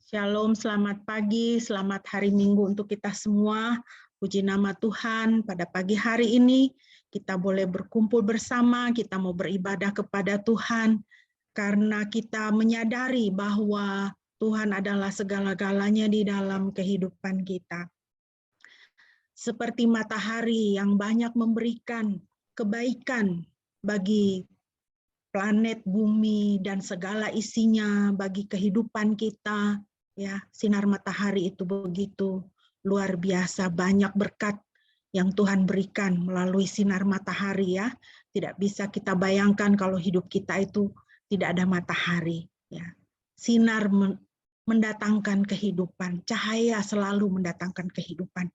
Shalom, selamat pagi, selamat hari Minggu untuk kita semua. Puji nama Tuhan, pada pagi hari ini kita boleh berkumpul bersama, kita mau beribadah kepada Tuhan, karena kita menyadari bahwa Tuhan adalah segala-galanya di dalam kehidupan kita. Seperti matahari yang banyak memberikan kebaikan bagi planet bumi dan segala isinya bagi kehidupan kita, ya, sinar matahari itu begitu luar biasa, banyak berkat yang Tuhan berikan melalui sinar matahari, ya. Tidak bisa kita bayangkan kalau hidup kita itu tidak ada matahari, ya. Sinar mendatangkan kehidupan, cahaya selalu mendatangkan kehidupan.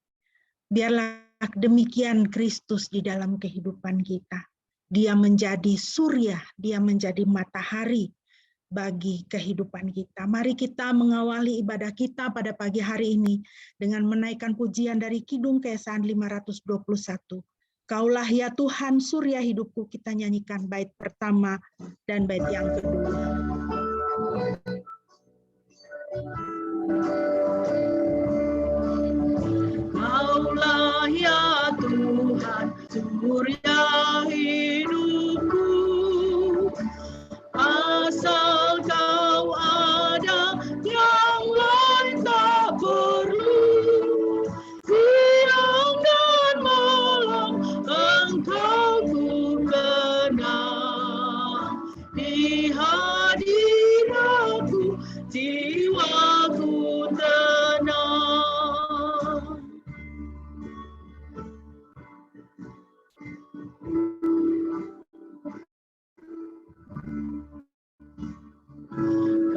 Biarlah demikian Kristus di dalam kehidupan kita. Dia menjadi surya, dia menjadi matahari bagi kehidupan kita. Mari kita mengawali ibadah kita pada pagi hari ini dengan menaikkan pujian dari Kidung Keesayan 521. Kaulah ya Tuhan surya hidupku, kita nyanyikan bait pertama dan bait yang kedua. Kaulah ya Tuhan surya hidupku, asal kau ada yang lain tak perlu. Siang dan malam engkau ku kenal, di hadiratmu jiwaku tenang.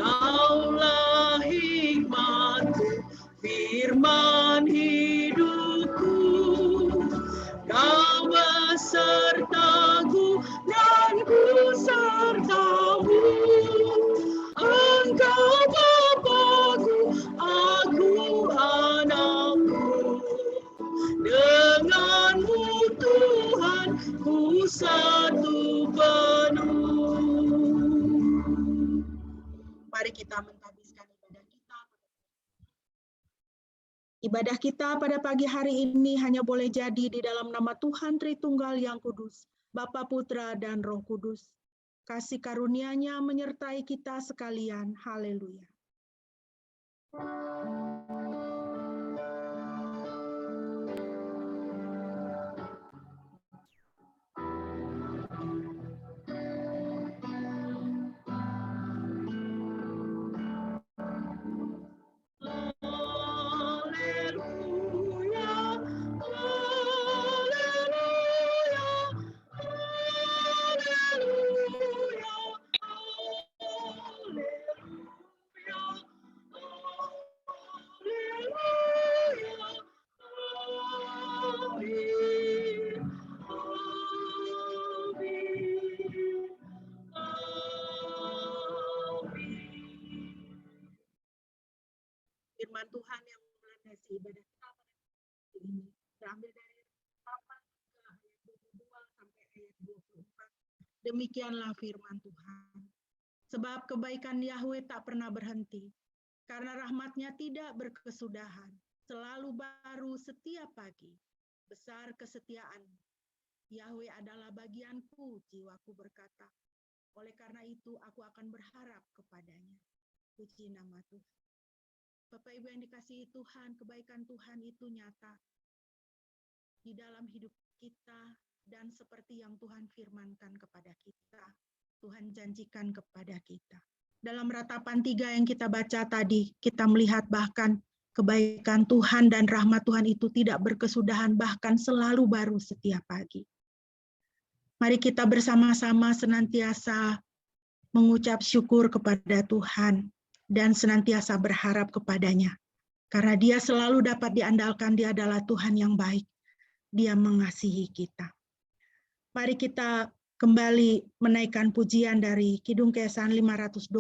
Kaulah hikmatku, firman hidupku, kau besertaku dan ku sertamu. Engkau Bapa-Ku, aku anakmu. Denganmu Tuhan, ku satu penuh. Mari kita menghabiskan ibadah kita. Ibadah kita pada pagi hari ini hanya boleh jadi di dalam nama Tuhan Tritunggal yang Kudus, Bapa, Putra, dan Roh Kudus. Kasih karunia-Nya menyertai kita sekalian. Haleluya. Firman Tuhan yang melandasi ibadah kita ini terambil dari Roma 3 ayat 22 sampai ayat 24. Demikianlah firman Tuhan. Sebab kebaikan Yahweh tak pernah berhenti, karena rahmat-Nya tidak berkesudahan, selalu baru setiap pagi. Besar kesetiaan Yahweh adalah bagianku, jiwaku berkata. Oleh karena itu aku akan berharap kepadanya. Puji nama Tuhan. Bapak Ibu yang dikasihi Tuhan, kebaikan Tuhan itu nyata di dalam hidup kita, dan seperti yang Tuhan firmankan kepada kita, Tuhan janjikan kepada kita. Dalam ratapan 3 yang kita baca tadi, kita melihat bahkan kebaikan Tuhan dan rahmat Tuhan itu tidak berkesudahan, bahkan selalu baru setiap pagi. Mari kita bersama-sama senantiasa mengucap syukur kepada Tuhan, dan senantiasa berharap kepadanya. Karena Dia selalu dapat diandalkan, Dia adalah Tuhan yang baik. Dia mengasihi kita. Mari kita kembali menaikkan pujian dari Kidung Keesayan 521.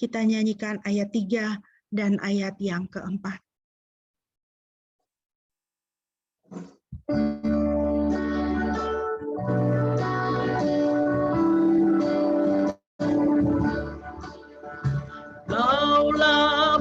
Kita nyanyikan ayat 3 dan ayat yang keempat. Kaulah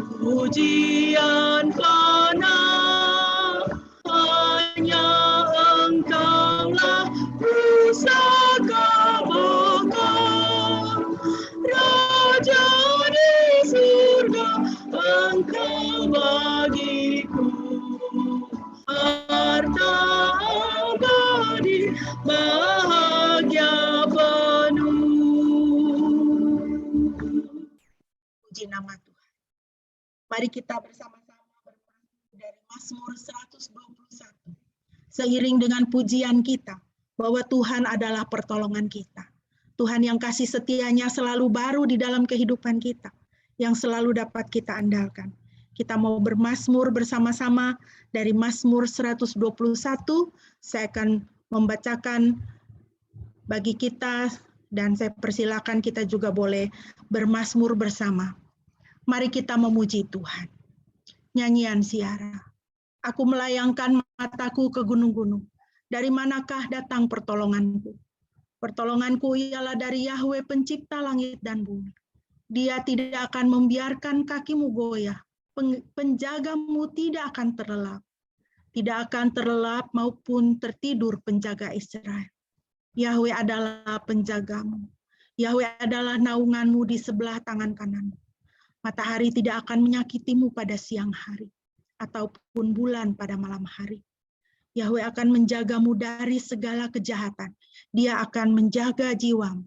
Pujian fana, hanya Engkaulah pusaka baka, Raja di surga, Engkau bagiku. Harta abadi, bahagia penuh. Puji nama Tuhan. Mari kita bersama-sama bermazmur dari Mazmur 121. Seiring dengan pujian kita bahwa Tuhan adalah pertolongan kita. Tuhan yang kasih setianya selalu baru di dalam kehidupan kita, yang selalu dapat kita andalkan. Kita mau bermazmur bersama-sama dari Mazmur 121. Saya akan membacakan bagi kita dan saya persilakan kita juga boleh bermazmur bersama. Mari kita memuji Tuhan. Nyanyian Siara. Aku melayangkan mataku ke gunung-gunung. Dari manakah datang pertolonganku? Pertolonganku ialah dari Yahweh pencipta langit dan bumi. Dia tidak akan membiarkan kakimu goyah. Penjagamu tidak akan terlelap. Tidak akan terlelap maupun tertidur penjaga Israel. Yahweh adalah penjagamu. Yahweh adalah naunganmu di sebelah tangan kananmu. Matahari tidak akan menyakitimu pada siang hari, ataupun bulan pada malam hari. Yahweh akan menjagamu dari segala kejahatan. Dia akan menjaga jiwamu.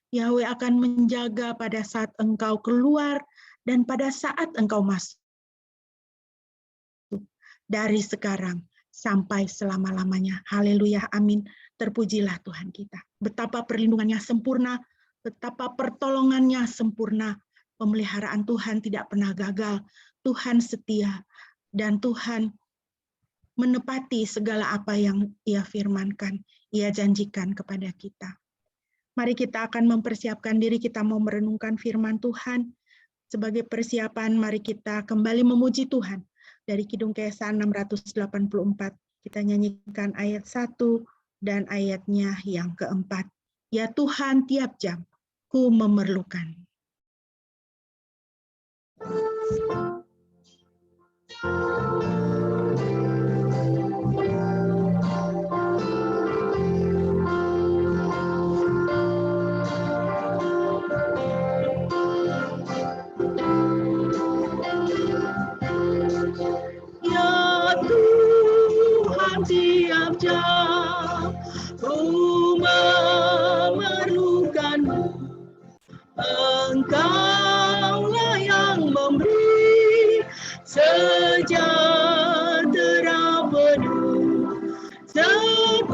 Yahweh akan menjaga pada saat engkau keluar dan pada saat engkau masuk. Dari sekarang sampai selama-lamanya. Haleluya, amin. Terpujilah Tuhan kita. Betapa perlindungannya sempurna, betapa pertolongannya sempurna. Pemeliharaan Tuhan tidak pernah gagal. Tuhan setia dan Tuhan menepati segala apa yang Ia firmankan, Ia janjikan kepada kita. Mari kita akan mempersiapkan diri, kita mau merenungkan firman Tuhan. Sebagai persiapan, mari kita kembali memuji Tuhan. Dari Kidung Keesan 684, kita nyanyikan ayat 1 dan ayatnya yang keempat. Ya Tuhan, tiap jam ku memerlukan. Ya Tuhan, tiap jam ku memerlukanmu. Engkaulah yang memberi sejahtera penuh setiap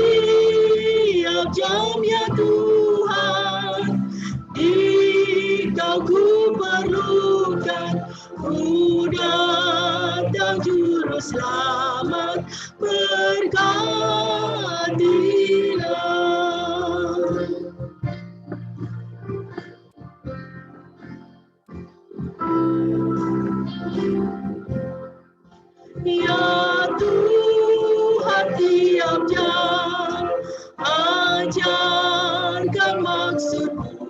jam, ya Tuhan, Dikau ku perlukan. Ku datang juru selamat, berkatilah. Ya Tuhan, tiap jam ajarkan maksud-Mu,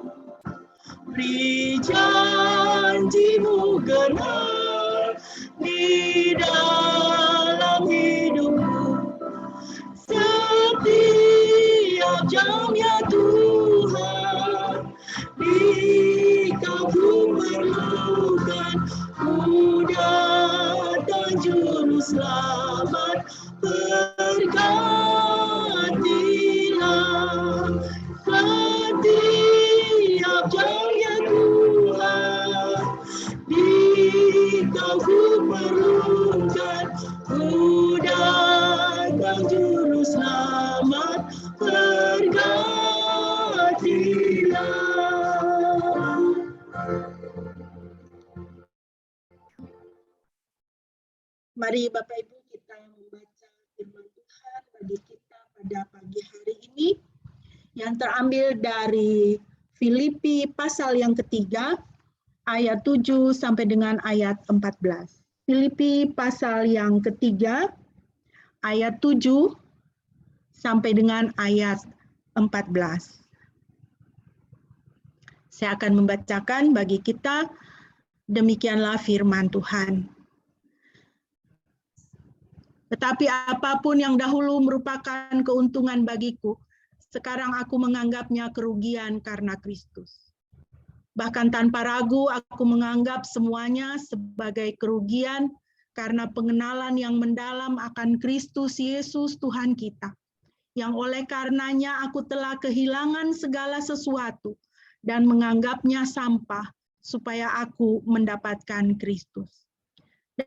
beri janji-Mu genap di dalam hidup-Mu. Setiap jam, ya Tuhan, Dikau ku perlukan. Ku datang juru selamat, berkatilah. Setiap jam, ya Tuhan, Dikau ku perlukan. Ku datang juru selamat, berkatilah. Mari Bapak Ibu kita membaca firman Tuhan bagi kita pada pagi hari ini yang terambil dari Filipi pasal yang ketiga ayat 7 sampai dengan ayat 14. Filipi pasal yang ketiga ayat 7 sampai dengan ayat 14. Saya akan membacakan bagi kita Demikianlah firman Tuhan. Tetapi apapun yang dahulu merupakan keuntungan bagiku, sekarang aku menganggapnya kerugian karena Kristus. Bahkan tanpa ragu aku menganggap semuanya sebagai kerugian karena pengenalan yang mendalam akan Kristus Yesus Tuhan kita, yang oleh karenanya aku telah kehilangan segala sesuatu dan menganggapnya sampah supaya aku mendapatkan Kristus.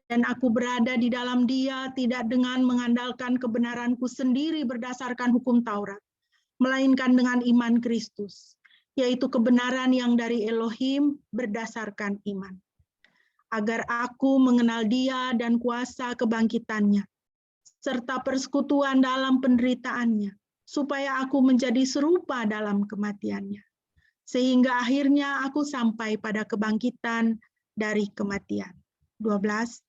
Dan aku berada di dalam Dia tidak dengan mengandalkan kebenaranku sendiri berdasarkan hukum Taurat, melainkan dengan iman Kristus, yaitu kebenaran yang dari Elohim berdasarkan iman. Agar aku mengenal Dia dan kuasa kebangkitannya, serta persekutuan dalam penderitaannya, supaya aku menjadi serupa dalam kematiannya, sehingga akhirnya aku sampai pada kebangkitan dari kematian. 12.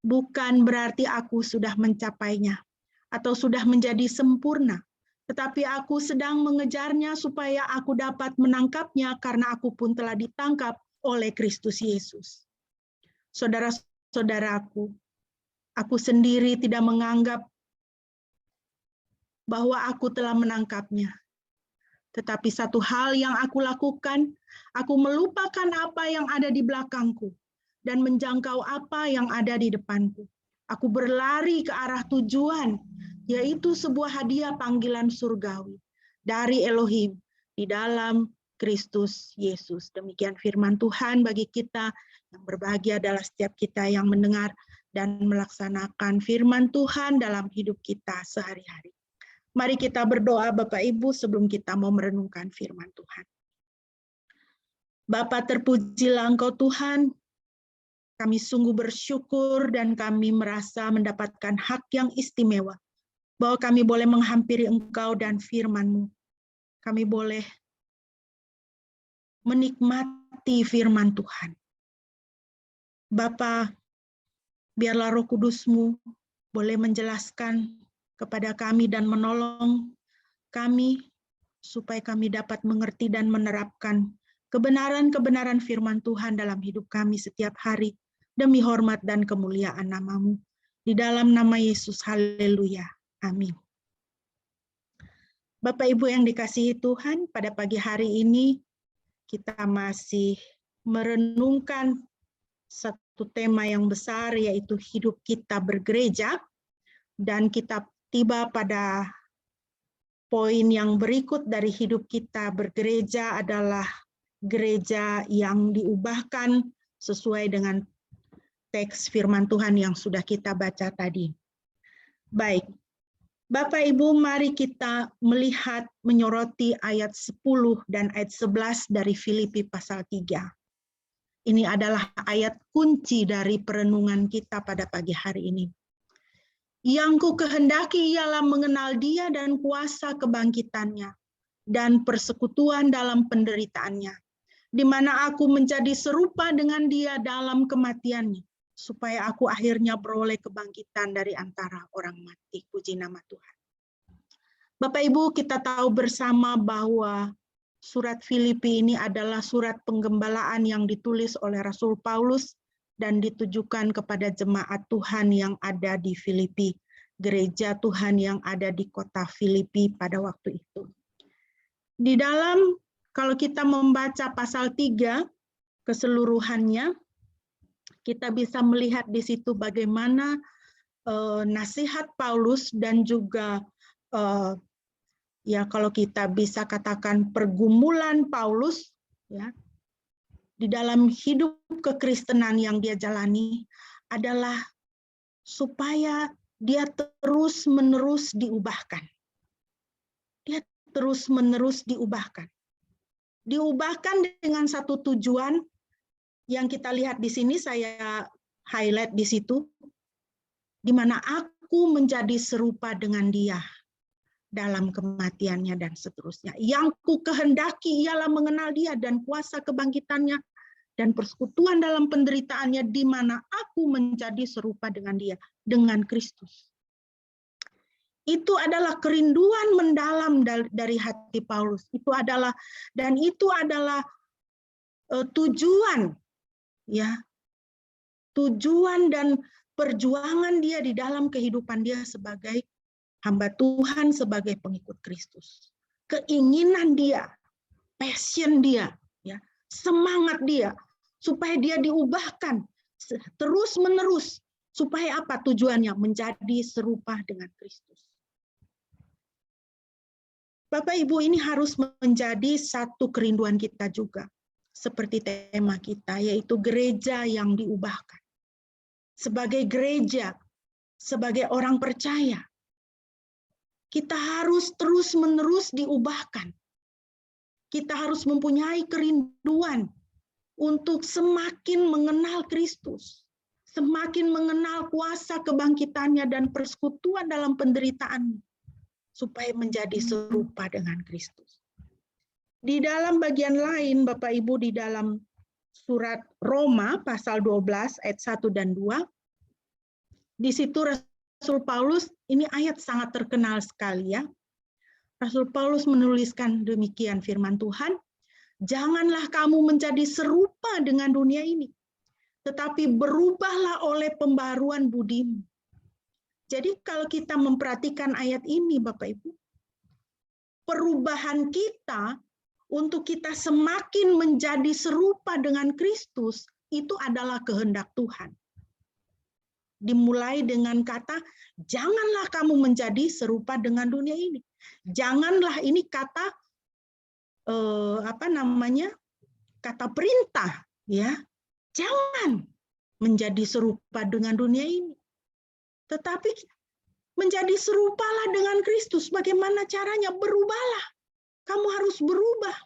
Bukan berarti aku sudah mencapainya atau sudah menjadi sempurna, tetapi aku sedang mengejarnya supaya aku dapat menangkapnya karena aku pun telah ditangkap oleh Kristus Yesus. Saudara-saudaraku, aku sendiri tidak menganggap bahwa aku telah menangkapnya. Tetapi satu hal yang aku lakukan, aku melupakan apa yang ada di belakangku dan menjangkau apa yang ada di depanku. Aku berlari ke arah tujuan, yaitu sebuah hadiah panggilan surgawi dari Elohim di dalam Kristus Yesus. Demikian firman Tuhan bagi kita. Yang berbahagia adalah setiap kita yang mendengar dan melaksanakan firman Tuhan dalam hidup kita sehari-hari. Mari kita berdoa Bapak Ibu sebelum kita mau merenungkan firman Tuhan. Bapa, terpujilah Engkau Tuhan. Kami sungguh bersyukur dan kami merasa mendapatkan hak yang istimewa, bahwa kami boleh menghampiri Engkau dan firman-Mu. Kami boleh menikmati firman Tuhan. Bapa, biarlah Roh Kudus-Mu boleh menjelaskan kepada kami dan menolong kami, supaya kami dapat mengerti dan menerapkan kebenaran-kebenaran firman Tuhan dalam hidup kami setiap hari, demi hormat dan kemuliaan nama-Mu. Di dalam nama Yesus, haleluya. Amin. Bapak Ibu yang dikasihi Tuhan, pada pagi hari ini kita masih merenungkan satu tema yang besar, yaitu hidup kita bergereja. Dan kita tiba pada poin yang berikut dari hidup kita bergereja adalah gereja yang diubahkan sesuai dengan teks firman Tuhan yang sudah kita baca tadi. Baik, Bapak Ibu, mari kita melihat menyoroti ayat 10 dan ayat 11 dari Filipi pasal 3. Ini adalah ayat kunci dari perenungan kita pada pagi hari ini. Yang ku kehendaki ialah mengenal Dia dan kuasa kebangkitannya dan persekutuan dalam penderitaannya, di mana aku menjadi serupa dengan Dia dalam kematiannya, supaya aku akhirnya beroleh kebangkitan dari antara orang mati. Puji nama Tuhan. Bapak Ibu, kita tahu bersama bahwa surat Filipi ini adalah surat penggembalaan yang ditulis oleh Rasul Paulus dan ditujukan kepada jemaat Tuhan yang ada di Filipi, gereja Tuhan yang ada di kota Filipi pada waktu itu. Di dalam, kalau kita membaca pasal 3 keseluruhannya, kita bisa melihat di situ bagaimana nasihat Paulus dan juga ya kalau kita bisa katakan pergumulan Paulus ya di dalam hidup kekristenan yang dia jalani adalah supaya dia terus-menerus diubahkan. Dia terus-menerus diubahkan. Diubahkan dengan satu tujuan yang kita lihat di sini, saya highlight di situ, di mana aku menjadi serupa dengan Dia dalam kematiannya dan seterusnya. Yang ku kehendaki ialah mengenal Dia dan kuasa kebangkitannya dan persekutuan dalam penderitaannya, di mana aku menjadi serupa dengan Dia, dengan Kristus. Itu adalah kerinduan mendalam dari hati Paulus. Itu adalah tujuan ya tujuan dan perjuangan dia di dalam kehidupan dia sebagai hamba Tuhan, sebagai pengikut Kristus. Keinginan dia, passion dia, ya, semangat dia, supaya dia diubahkan terus-menerus. Supaya apa tujuannya? Menjadi serupa dengan Kristus. Bapak Ibu, ini harus menjadi satu kerinduan kita juga. Seperti tema kita, yaitu gereja yang diubahkan. Sebagai gereja, sebagai orang percaya, kita harus terus-menerus diubahkan. Kita harus mempunyai kerinduan untuk semakin mengenal Kristus, semakin mengenal kuasa kebangkitannya dan persekutuan dalam penderitaan, supaya menjadi serupa dengan Kristus. Di dalam bagian lain, Bapak Ibu, di dalam surat Roma pasal 12 ayat 1 dan 2, di situ Rasul Paulus, ini ayat sangat terkenal sekali ya. Rasul Paulus menuliskan demikian firman Tuhan, janganlah kamu menjadi serupa dengan dunia ini, tetapi berubahlah oleh pembaruan budimu. Jadi kalau kita memperhatikan ayat ini Bapak Ibu, perubahan kita untuk kita semakin menjadi serupa dengan Kristus, itu adalah kehendak Tuhan. Dimulai dengan kata, janganlah kamu menjadi serupa dengan dunia ini. Janganlah ini kata, kata perintah, ya. Jangan menjadi serupa dengan dunia ini. Tetapi menjadi serupalah dengan Kristus. Bagaimana caranya? Berubahlah. Kamu harus berubah.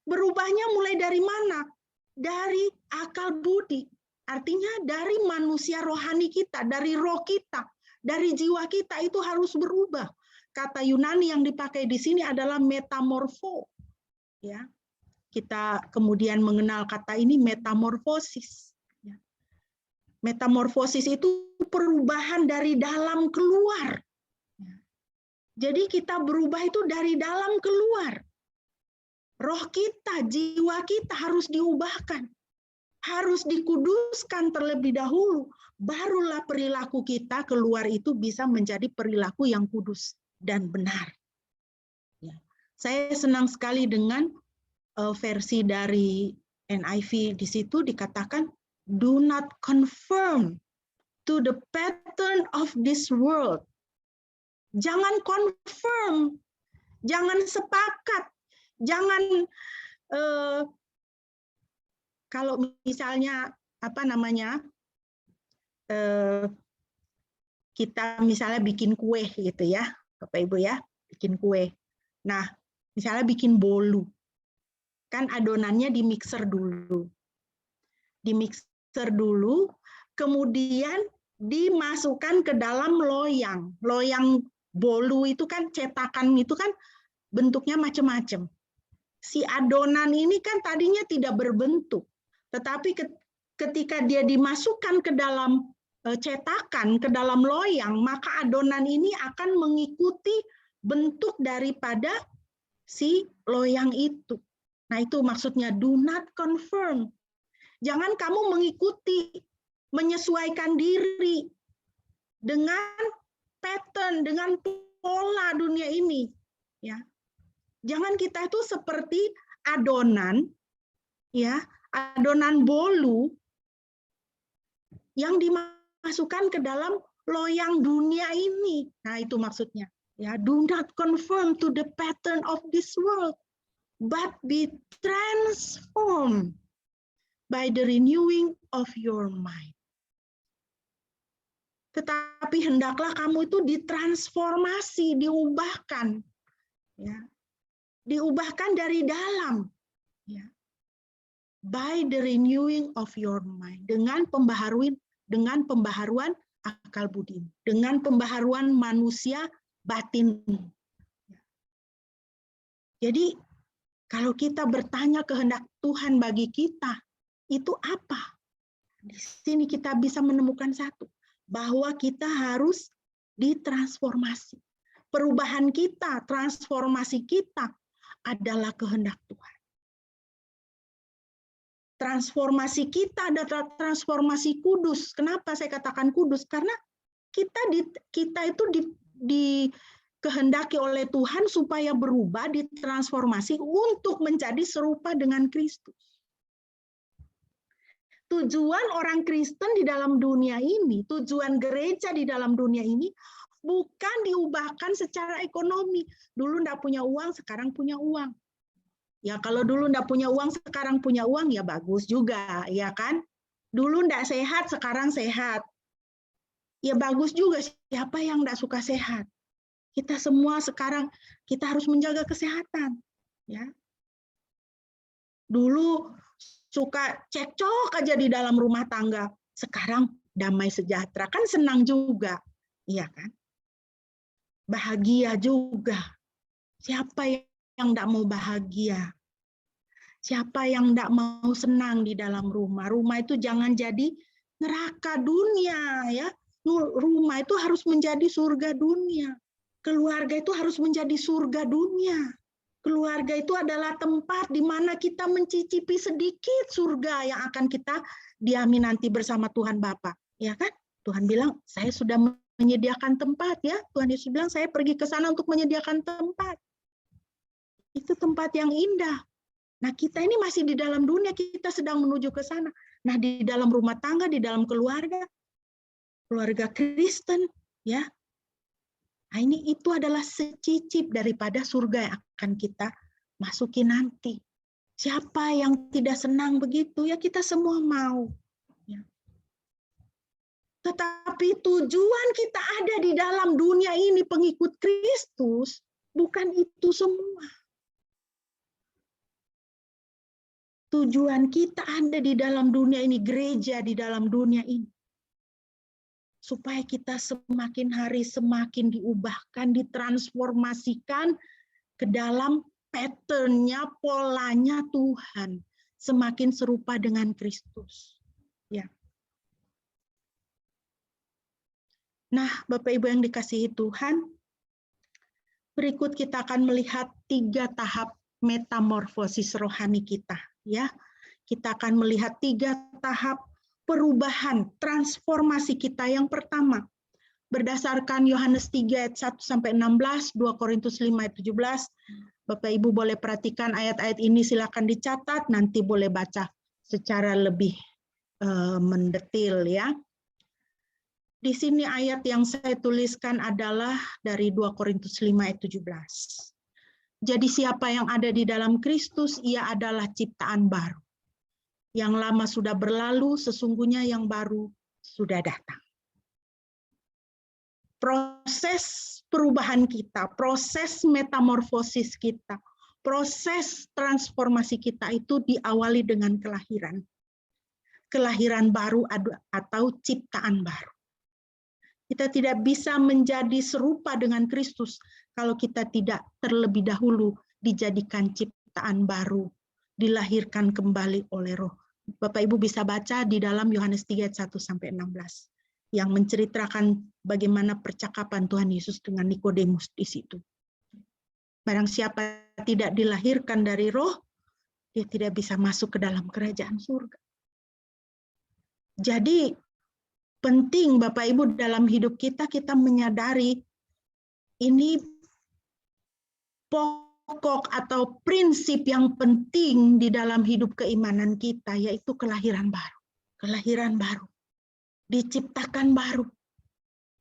Berubahnya mulai dari mana? Dari akal budi. Artinya dari manusia rohani kita, dari roh kita, dari jiwa kita itu harus berubah. Kata Yunani yang dipakai di sini adalah metamorfo. Ya. Kita kemudian mengenal kata ini metamorfosis. Ya. Metamorfosis itu perubahan dari dalam keluar. Ya. Jadi kita berubah itu dari dalam keluar. Roh kita, jiwa kita harus diubahkan. Harus dikuduskan terlebih dahulu. Barulah perilaku kita keluar itu bisa menjadi perilaku yang kudus dan benar. Ya. Saya senang sekali dengan versi dari NIV di situ dikatakan, do not conform to the pattern of this world. Jangan confirm, jangan sepakat, jangan kalau misalnya kita misalnya bikin kue gitu ya, Bapak Ibu ya, bikin kue. Nah, misalnya bikin bolu, kan adonannya di mixer dulu. Di mixer dulu, kemudian dimasukkan ke dalam loyang. Loyang bolu itu kan cetakan itu kan bentuknya macam-macam. Si adonan ini kan tadinya tidak berbentuk. Tetapi ketika dia dimasukkan ke dalam cetakan, ke dalam loyang, maka adonan ini akan mengikuti bentuk daripada si loyang itu. Nah, itu maksudnya do not conform. Jangan kamu mengikuti, menyesuaikan diri dengan pattern, dengan pola dunia ini. Ya. Jangan kita itu seperti adonan, ya, adonan bolu yang dimasukkan ke dalam loyang dunia ini. Nah, itu maksudnya. Ya, do not conform to the pattern of this world, but be transformed by the renewing of your mind. Tetapi hendaklah kamu itu ditransformasi, diubahkan. Ya. Diubahkan dari dalam. Ya. By the renewing of your mind, dengan pembaharuan akal budi, dengan pembaharuan manusia batinmu. Jadi kalau kita bertanya kehendak Tuhan bagi kita, itu apa? Di sini kita bisa menemukan satu, bahwa kita harus ditransformasi. Perubahan kita, transformasi kita adalah kehendak Tuhan. Transformasi kita adalah transformasi kudus. Kenapa saya katakan kudus? Karena kita itu dikehendaki oleh Tuhan supaya berubah, ditransformasi untuk menjadi serupa dengan Kristus. Tujuan orang Kristen di dalam dunia ini, tujuan gereja di dalam dunia ini, bukan diubahkan secara ekonomi. Dulu enggak punya uang, sekarang punya uang. Ya kalau dulu enggak punya uang, sekarang punya uang, ya bagus juga, ya kan? Dulu enggak sehat, sekarang sehat. Ya bagus juga, siapa yang enggak suka sehat? Kita semua sekarang, kita harus menjaga kesehatan. Ya. Dulu suka cekcok aja di dalam rumah tangga, sekarang damai sejahtera, kan senang juga. Iya kan? Bahagia juga. Siapa yang enggak mau bahagia? Siapa yang enggak mau senang di dalam rumah? Rumah itu jangan jadi neraka dunia, ya. Rumah itu harus menjadi surga dunia. Keluarga itu harus menjadi surga dunia. Keluarga itu adalah tempat di mana kita mencicipi sedikit surga yang akan kita diami nanti bersama Tuhan Bapa, ya kan? Tuhan bilang, saya sudah menyediakan tempat, ya. Tuhan Yesus bilang, saya pergi ke sana untuk menyediakan tempat. Itu tempat yang indah. Nah, kita ini masih di dalam dunia, kita sedang menuju ke sana. Nah, di dalam rumah tangga, di dalam keluarga Kristen, ya. Nah, itu adalah secicip daripada surga yang akan kita masuki nanti. Siapa yang tidak senang begitu? Ya, kita semua mau. Ya. Tetapi tujuan kita ada di dalam dunia ini, pengikut Kristus, bukan itu semua. Tujuan kita ada di dalam dunia ini, gereja di dalam dunia ini. Supaya kita semakin hari semakin diubahkan, ditransformasikan ke dalam pattern-nya, polanya Tuhan. Semakin serupa dengan Kristus. Ya. Nah, Bapak Ibu yang dikasihi Tuhan, berikut kita akan melihat 3 tahap metamorfosis rohani kita. Ya, kita akan melihat 3 tahap perubahan, transformasi kita. Yang pertama, berdasarkan Yohanes 3 ayat 1 sampai 16, 2 Korintus 5 ayat 17. Bapak Ibu boleh perhatikan ayat-ayat ini, silakan dicatat, nanti boleh baca secara lebih mendetil, ya. Di sini ayat yang saya tuliskan adalah dari 2 Korintus 5 ayat 17. Jadi siapa yang ada di dalam Kristus, ia adalah ciptaan baru. Yang lama sudah berlalu, sesungguhnya yang baru sudah datang. Proses perubahan kita, proses metamorfosis kita, proses transformasi kita itu diawali dengan kelahiran. Kelahiran baru atau ciptaan baru. Kita tidak bisa menjadi serupa dengan Kristus kalau kita tidak terlebih dahulu dijadikan ciptaan baru, dilahirkan kembali oleh Roh. Bapak Ibu bisa baca di dalam Yohanes 3 ayat 1 sampai 16 yang menceritakan bagaimana percakapan Tuhan Yesus dengan Nikodemus di situ. Barang siapa tidak dilahirkan dari Roh, dia tidak bisa masuk ke dalam kerajaan surga. Jadi penting Bapak Ibu dalam hidup kita menyadari ini pokok atau prinsip yang penting di dalam hidup keimanan kita, yaitu kelahiran baru. Kelahiran baru. Diciptakan baru.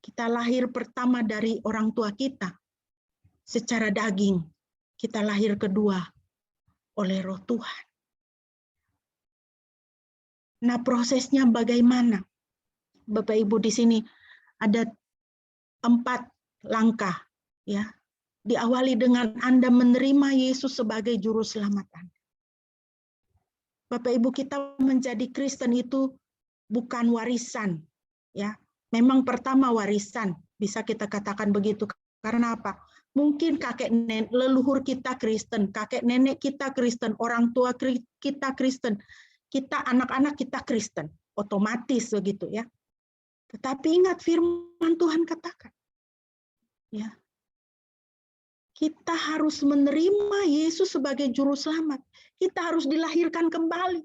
Kita lahir pertama dari orang tua kita secara daging. Kita lahir kedua oleh Roh Tuhan. Nah, prosesnya bagaimana? Bapak Ibu di sini ada 4 langkah, ya. Diawali dengan Anda menerima Yesus sebagai juru selamat Anda. Bapak Ibu, kita menjadi Kristen itu bukan warisan, ya. Memang pertama warisan, bisa kita katakan begitu. Karena apa? Mungkin kakek nenek leluhur kita Kristen, kakek nenek kita Kristen, orang tua kita Kristen, kita anak-anak kita Kristen, otomatis begitu, ya. Tetapi ingat firman Tuhan katakan, ya, kita harus menerima Yesus sebagai juru selamat. Kita harus dilahirkan kembali.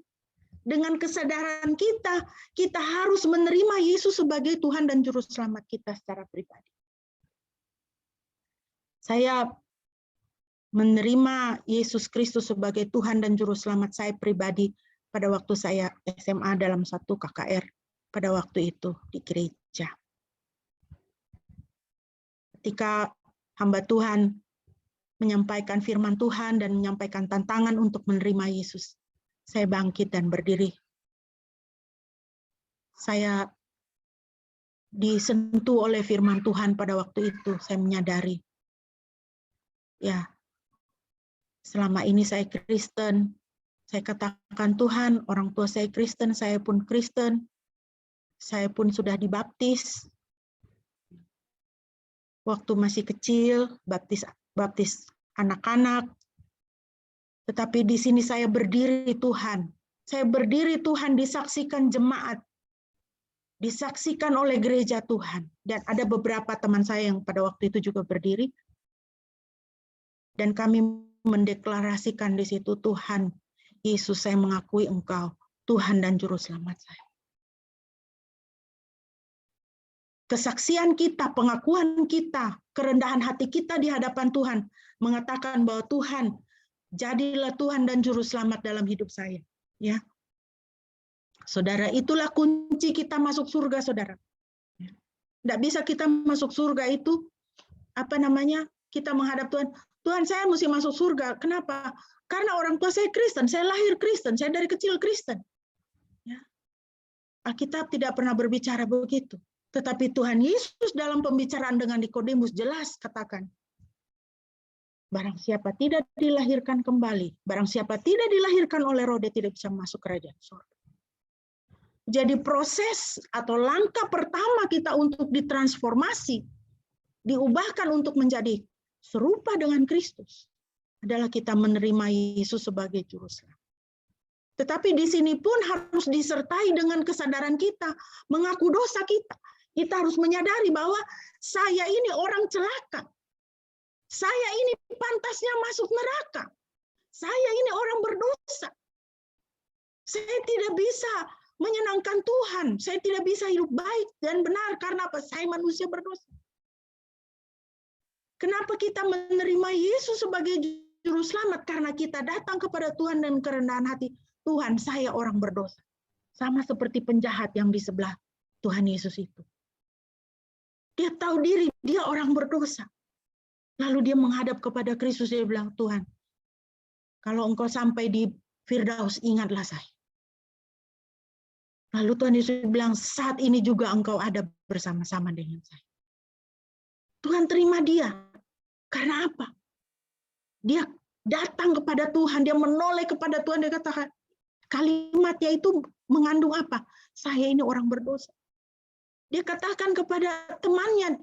dengan kesadaran kita, kita harus menerima Yesus sebagai Tuhan dan Juru Selamat kita secara pribadi. Saya menerima Yesus Kristus sebagai Tuhan dan Juru Selamat saya pribadi pada waktu saya SMA dalam satu KKR pada waktu itu di gereja. Ketika hamba Tuhan menyampaikan firman Tuhan dan menyampaikan tantangan untuk menerima Yesus, saya bangkit dan berdiri. Saya disentuh oleh firman Tuhan pada waktu itu, saya menyadari, ya, selama ini saya Kristen, saya katakan Tuhan, orang tua saya Kristen, saya pun Kristen, saya pun sudah dibaptis. Waktu masih kecil, baptis anak-anak. Tetapi di sini saya berdiri Tuhan. Saya berdiri Tuhan disaksikan jemaat. Disaksikan oleh gereja Tuhan. Dan ada beberapa teman saya yang pada waktu itu juga berdiri. Dan kami mendeklarasikan di situ, Tuhan, Yesus, saya mengakui Engkau, Tuhan dan Juru Selamat saya. Kesaksian kita, pengakuan kita, kerendahan hati kita di hadapan Tuhan, mengatakan bahwa Tuhan, jadilah Tuhan dan Juru Selamat dalam hidup saya. Ya, saudara, itulah kunci kita masuk surga, saudara. Tidak bisa kita masuk surga itu, kita menghadap Tuhan, Tuhan saya mesti masuk surga. Kenapa? Karena orang tua saya Kristen, saya lahir Kristen, saya dari kecil Kristen. Ya. Alkitab tidak pernah berbicara begitu. Tetapi Tuhan Yesus dalam pembicaraan dengan Nikodemus jelas katakan, barang siapa tidak dilahirkan kembali, barang siapa tidak dilahirkan oleh roh, dia tidak bisa masuk kerajaan surga. Jadi proses atau langkah pertama kita untuk ditransformasi, diubahkan untuk menjadi serupa dengan Kristus, adalah kita menerima Yesus sebagai Juru Selamat. Tetapi di sini pun harus disertai dengan kesadaran kita, mengaku dosa kita. Kita harus menyadari bahwa saya ini orang celaka. Saya ini pantasnya masuk neraka. Saya ini orang berdosa. Saya tidak bisa menyenangkan Tuhan. Saya tidak bisa hidup baik dan benar karena apa? Saya manusia berdosa. Kenapa kita menerima Yesus sebagai Juru Selamat? Karena kita datang kepada Tuhan dan kerendahan hati. Tuhan, saya orang berdosa. Sama seperti penjahat yang di sebelah Tuhan Yesus itu. Dia tahu diri, dia orang berdosa. Lalu dia menghadap kepada Kristus, dia bilang, Tuhan, kalau Engkau sampai di Firdaus, ingatlah saya. Lalu Tuhan Yesus bilang, saat ini juga Engkau ada bersama-sama dengan saya. Tuhan terima dia. Karena apa? Dia datang kepada Tuhan, dia menoleh kepada Tuhan, dia katakan, kalimatnya itu mengandung apa? Saya ini orang berdosa. Dia katakan kepada temannya,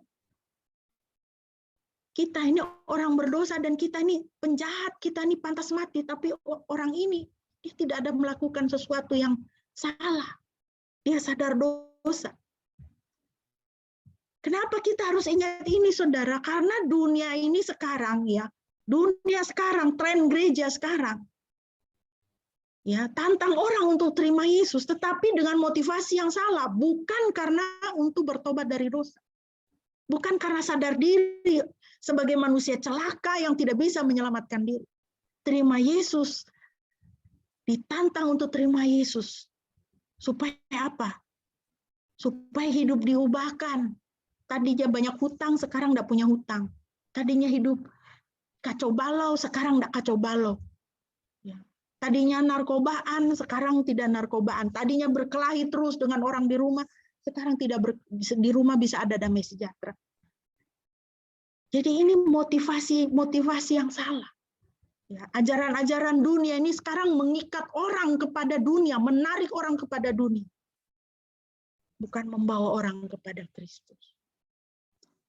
kita ini orang berdosa dan kita ini penjahat, kita ini pantas mati, tapi orang ini dia tidak ada melakukan sesuatu yang salah. Dia sadar dosa. Kenapa kita harus ingat ini, saudara? Karena dunia ini sekarang, ya, dunia sekarang, tren gereja sekarang, ya, tantang orang untuk terima Yesus, tetapi dengan motivasi yang salah, bukan karena untuk bertobat dari dosa. Bukan karena sadar diri sebagai manusia celaka yang tidak bisa menyelamatkan diri. Terima Yesus, ditantang untuk terima Yesus. Supaya apa? Supaya hidup diubahkan. Tadinya banyak hutang, sekarang tidak punya hutang. Tadinya hidup kacau balau, sekarang tidak kacau balau. Ya. Tadinya narkobaan, sekarang tidak narkobaan. Tadinya berkelahi terus dengan orang di rumah, sekarang tidak di rumah bisa ada damai sejahtera. Jadi ini motivasi yang salah. Ya, ajaran-ajaran dunia ini sekarang mengikat orang kepada dunia, menarik orang kepada dunia. Bukan membawa orang kepada Kristus.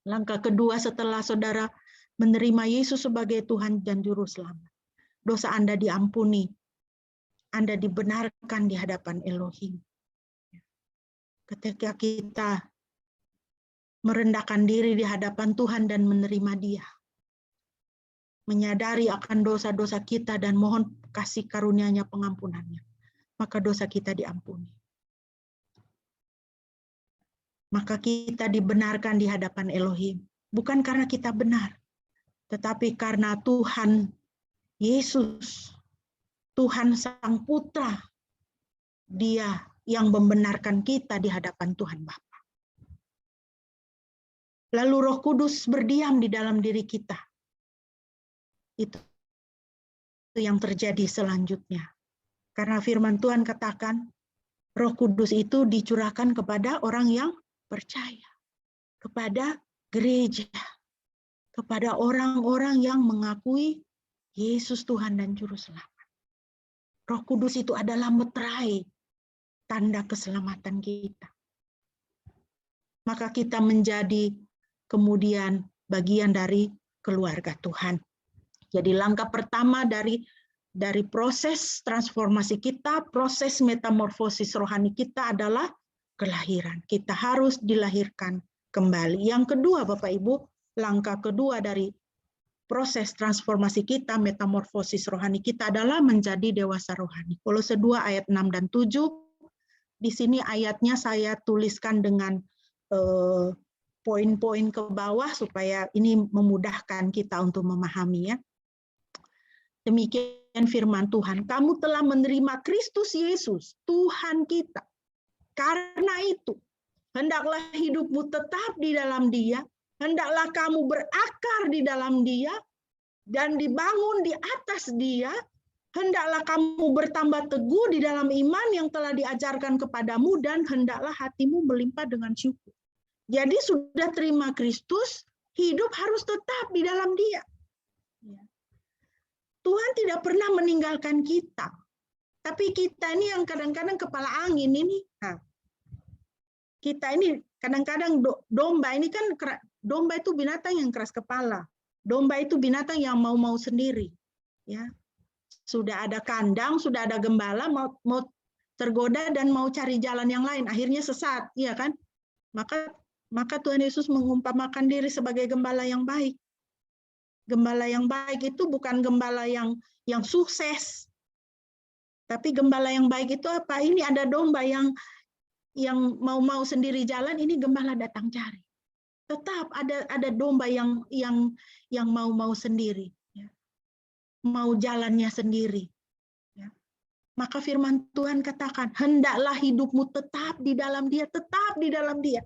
Langkah kedua setelah saudara menerima Yesus sebagai Tuhan dan Juru Selamat, dosa Anda diampuni. Anda dibenarkan di hadapan Elohim. Ketika kita merendahkan diri di hadapan Tuhan dan menerima Dia, menyadari akan dosa-dosa kita dan mohon kasih karunia-Nya, pengampunannya, maka dosa kita diampuni. Maka kita dibenarkan di hadapan Elohim. Bukan karena kita benar, tetapi karena Tuhan Yesus, Tuhan Sang Putra, Dia yang membenarkan kita di hadapan Tuhan Bapa. Lalu Roh Kudus berdiam di dalam diri kita. Itu yang terjadi selanjutnya. Karena firman Tuhan katakan, Roh Kudus itu dicurahkan kepada orang yang percaya, kepada gereja, kepada orang-orang yang mengakui Yesus Tuhan dan Juru Selamat. Roh Kudus itu adalah meterai tanda keselamatan kita. Maka kita menjadi kemudian bagian dari keluarga Tuhan. Jadi langkah pertama dari proses transformasi kita, proses metamorfosis rohani kita adalah kelahiran. Kita harus dilahirkan kembali. Yang kedua, Bapak Ibu, langkah kedua dari proses transformasi kita, metamorfosis rohani kita adalah menjadi dewasa rohani. Kolose 2 ayat 6 dan 7. Di sini ayatnya saya tuliskan dengan poin-poin ke bawah supaya ini memudahkan kita untuk memahami, ya. Demikian firman Tuhan, kamu telah menerima Kristus Yesus, Tuhan kita. Karena itu, hendaklah hidupmu tetap di dalam Dia, hendaklah kamu berakar di dalam Dia, dan dibangun di atas Dia, hendaklah kamu bertambah teguh di dalam iman yang telah diajarkan kepadamu, dan hendaklah hatimu melimpah dengan syukur. Jadi sudah terima Kristus, hidup harus tetap di dalam Dia. Tuhan tidak pernah meninggalkan kita. Tapi kita ini yang kadang-kadang kepala angin ini. Nah, kita ini kadang-kadang domba ini kan, domba itu binatang yang keras kepala. Domba itu binatang yang mau mendiri. Ya. Sudah ada kandang, sudah ada gembala, mau tergoda dan mau cari jalan yang lain, akhirnya sesat, ya kan? Maka Tuhan Yesus mengumpamakan diri sebagai gembala yang baik. Gembala yang baik itu bukan gembala yang sukses. Tapi gembala yang baik itu apa? Ini ada domba yang mau sendiri jalan, ini gembala datang cari. Tetap ada domba yang mau sendiri, ya. Mau jalannya sendiri. Ya. Maka firman Tuhan katakan, hendaklah hidupmu tetap di dalam Dia, tetap di dalam Dia.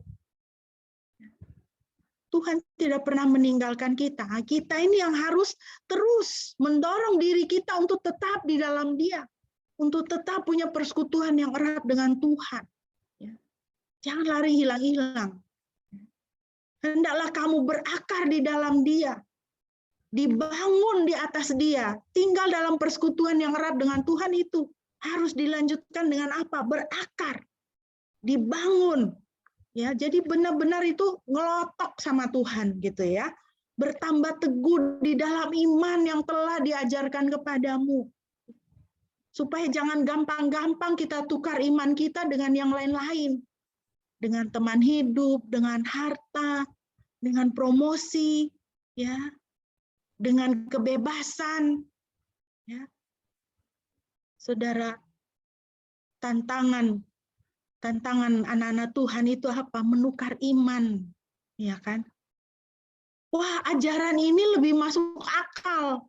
Tuhan tidak pernah meninggalkan kita. Kita ini yang harus terus mendorong diri kita untuk tetap di dalam Dia, untuk tetap punya persekutuan yang erat dengan Tuhan. Ya. Jangan lari hilang-hilang. Hendaklah kamu berakar di dalam Dia, dibangun di atas Dia, tinggal dalam persekutuan yang erat dengan Tuhan. Itu harus dilanjutkan dengan apa? Berakar, dibangun. Ya, jadi benar-benar itu ngelotok sama Tuhan gitu ya. Bertambah teguh di dalam iman yang telah diajarkan kepadamu. Supaya jangan gampang-gampang kita tukar iman kita dengan yang lain-lain. Dengan teman hidup, dengan harta, dengan promosi, ya. Dengan kebebasan, ya. Saudara, tantangan anak-anak Tuhan itu apa? Menukar iman, ya kan? Wah, ajaran ini lebih masuk akal.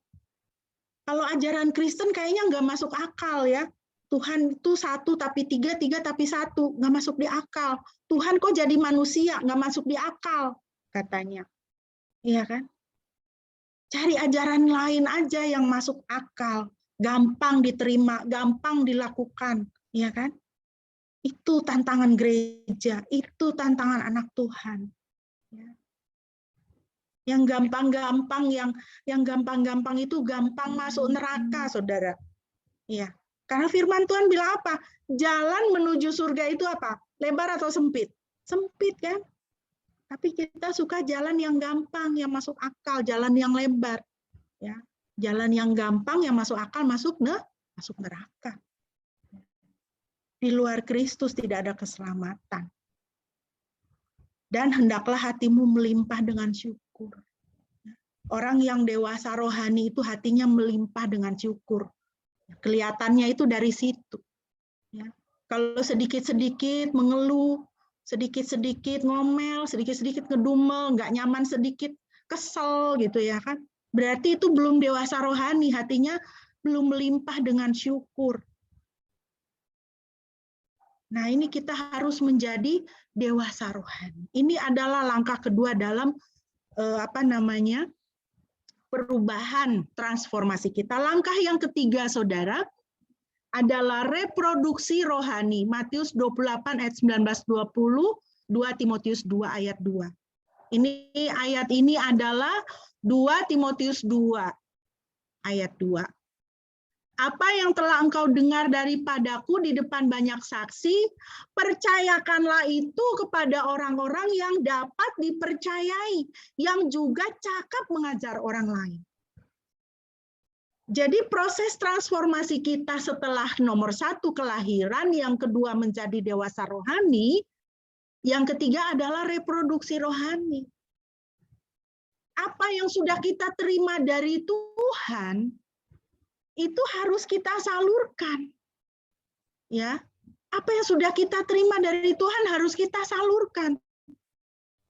Kalau ajaran Kristen kayaknya nggak masuk akal, ya. Tuhan itu satu tapi tiga, tiga tapi satu, nggak masuk di akal. Tuhan kok jadi manusia, nggak masuk di akal, katanya. Iya kan? Cari ajaran lain aja yang masuk akal, gampang diterima, gampang dilakukan, ya kan? Itu tantangan gereja, itu tantangan anak Tuhan. Yang gampang-gampang, yang gampang-gampang itu gampang masuk neraka, saudara. Ya, karena firman Tuhan bilang apa? Jalan menuju surga itu apa? Lebar atau sempit? Sempit kan? Tapi kita suka jalan yang gampang, yang masuk akal, jalan yang lebar. Ya, jalan yang gampang, yang masuk akal, masuk neraka. Di luar Kristus tidak ada keselamatan. Dan hendaklah hatimu melimpah dengan syukur. Orang yang dewasa rohani itu hatinya melimpah dengan syukur. Kelihatannya itu dari situ. Ya. Kalau sedikit-sedikit mengeluh, sedikit-sedikit ngomel, sedikit-sedikit ngedumel, nggak nyaman sedikit, kesel gitu ya kan. Berarti itu belum dewasa rohani, hatinya belum melimpah dengan syukur. Nah, ini kita harus menjadi dewasa rohani. Ini adalah langkah kedua dalam perubahan transformasi kita. Langkah yang ketiga, Saudara, adalah reproduksi rohani. Matius 28 ayat 19-20, 2 Timotius 2 ayat 2. Ayat ini adalah 2 Timotius 2 ayat 2. Apa yang telah engkau dengar daripadaku di depan banyak saksi, percayakanlah itu kepada orang-orang yang dapat dipercayai, yang juga cakap mengajar orang lain. Jadi proses transformasi kita setelah nomor 1 kelahiran, yang kedua menjadi dewasa rohani, yang ketiga adalah reproduksi rohani. Apa yang sudah kita terima dari Tuhan, itu harus kita salurkan. Ya, apa yang sudah kita terima dari Tuhan harus kita salurkan.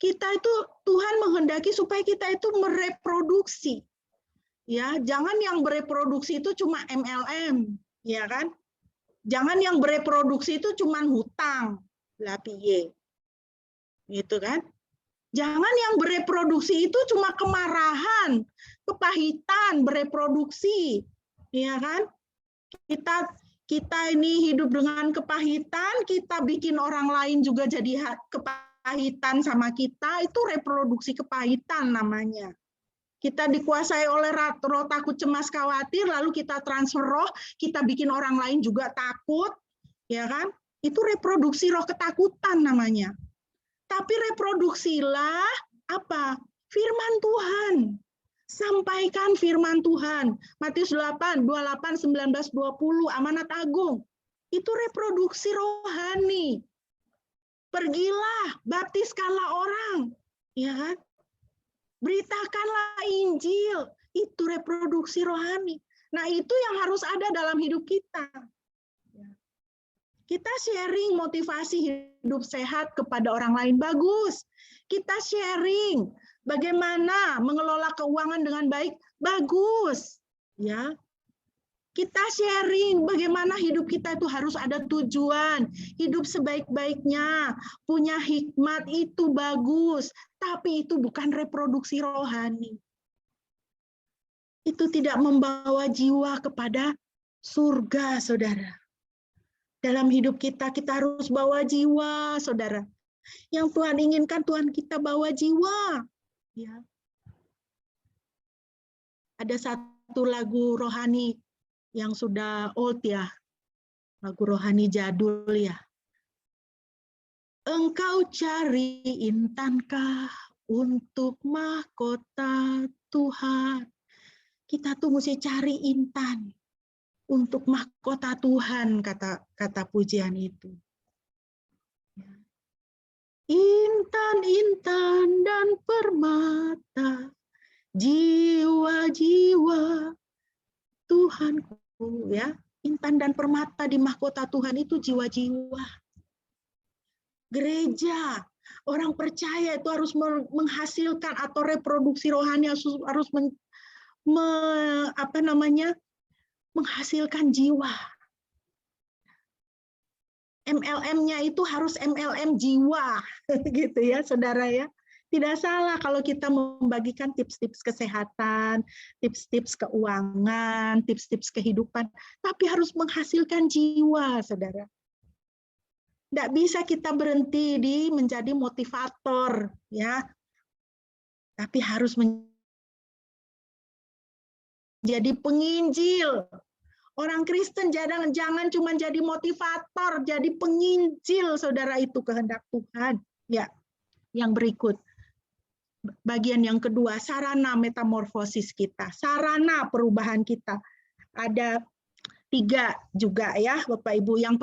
Tuhan menghendaki supaya kita itu mereproduksi. Ya, jangan yang bereproduksi itu cuma MLM, ya kan? Jangan yang bereproduksi itu cuma hutang, lah piye. Gitu kan? Jangan yang bereproduksi itu cuma kemarahan, kepahitan, bereproduksi. Ya kan? Kita ini hidup dengan kepahitan, kita bikin orang lain juga jadi kepahitan sama kita, itu reproduksi kepahitan namanya. Kita dikuasai oleh roh takut, cemas, khawatir, lalu kita transfer roh, kita bikin orang lain juga takut, ya kan? Itu reproduksi roh ketakutan namanya. Tapi reproduksilah apa? Firman Tuhan. Sampaikan firman Tuhan. Matius 8, 28, 19, 20, amanat agung. Itu reproduksi rohani. Pergilah, baptiskanlah orang. Ya kan? Beritakanlah Injil. Itu reproduksi rohani. Nah, itu yang harus ada dalam hidup kita. Kita sharing motivasi hidup sehat kepada orang lain, bagus. Kita sharing bagaimana mengelola keuangan dengan baik, bagus. Ya. Kita sharing bagaimana hidup kita itu harus ada tujuan, hidup sebaik-baiknya, punya hikmat, itu bagus, tapi itu bukan reproduksi rohani. Itu tidak membawa jiwa kepada surga, Saudara. Dalam hidup kita harus bawa jiwa, Saudara. Yang Tuhan inginkan, Tuhan kita bawa jiwa. Ya. Ada satu lagu rohani yang sudah old ya, lagu rohani jadul ya. Engkau cari intankah untuk mahkota Tuhan? Kita tuh mesti cari intan untuk mahkota Tuhan, kata pujian itu. Intan-intan dan permata, jiwa-jiwa Tuhanku, ya. Intan dan permata di mahkota Tuhan itu jiwa-jiwa. Gereja, orang percaya itu harus menghasilkan atau reproduksi rohani, harus menghasilkan jiwa. MLM-nya itu harus MLM jiwa, gitu ya, Saudara ya. Tidak salah kalau kita membagikan tips-tips kesehatan, tips-tips keuangan, tips-tips kehidupan, tapi harus menghasilkan jiwa, Saudara. Tidak bisa kita berhenti di menjadi motivator, ya. Tapi harus menjadi penginjil. Orang Kristen jangan cuma jadi motivator, jadi penginjil, Saudara, itu kehendak Tuhan. Ya. Yang berikut. Bagian yang kedua, sarana metamorfosis kita, sarana perubahan kita. Ada 3 juga ya, Bapak Ibu. Yang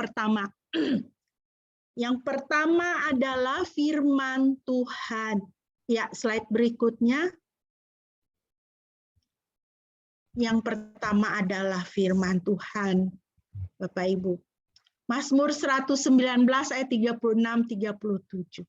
pertama adalah firman Tuhan. Ya, slide berikutnya. Yang pertama adalah firman Tuhan, Bapak Ibu. Mazmur 119 ayat 36-37.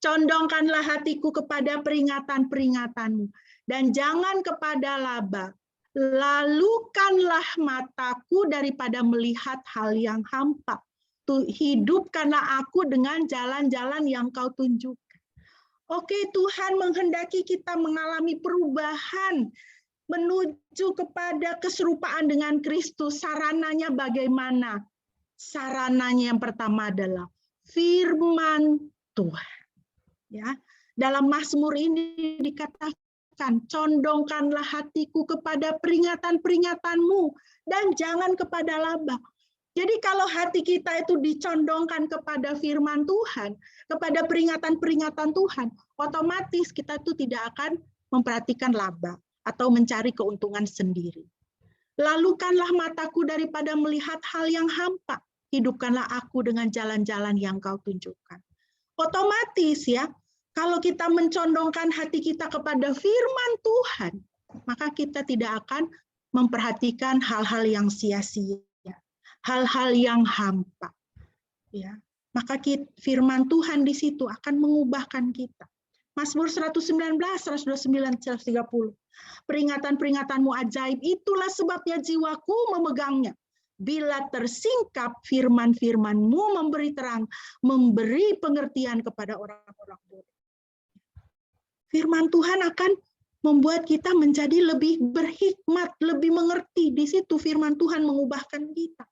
Condongkanlah hatiku kepada peringatan-peringatanmu, dan jangan kepada laba. Lalukanlah mataku daripada melihat hal yang hampa. Hidupkanlah aku dengan jalan-jalan yang kau tunjukkan. Oke, Tuhan menghendaki kita mengalami perubahan menuju kepada keserupaan dengan Kristus. Sarananya bagaimana? Sarananya yang pertama adalah firman Tuhan. Ya, dalam Mazmur ini dikatakan, condongkanlah hatiku kepada peringatan-peringatanmu dan jangan kepada laba. Jadi kalau hati kita itu dicondongkan kepada firman Tuhan, kepada peringatan-peringatan Tuhan, otomatis kita itu tidak akan memperhatikan laba atau mencari keuntungan sendiri. Lalukanlah mataku daripada melihat hal yang hampa, hidupkanlah aku dengan jalan-jalan yang kau tunjukkan. Otomatis ya, kalau kita mencondongkan hati kita kepada firman Tuhan, maka kita tidak akan memperhatikan hal-hal yang sia-sia, hal-hal yang hampa. Ya, maka firman Tuhan di situ akan mengubahkan kita. Mazmur 119, 129, 130. Peringatan-peringatanmu ajaib, itulah sebabnya jiwaku memegangnya. Bila tersingkap firman-firman-Mu memberi terang, memberi pengertian kepada orang-orang bodoh. Firman Tuhan akan membuat kita menjadi lebih berhikmat, lebih mengerti. Di situ firman Tuhan mengubahkan kita.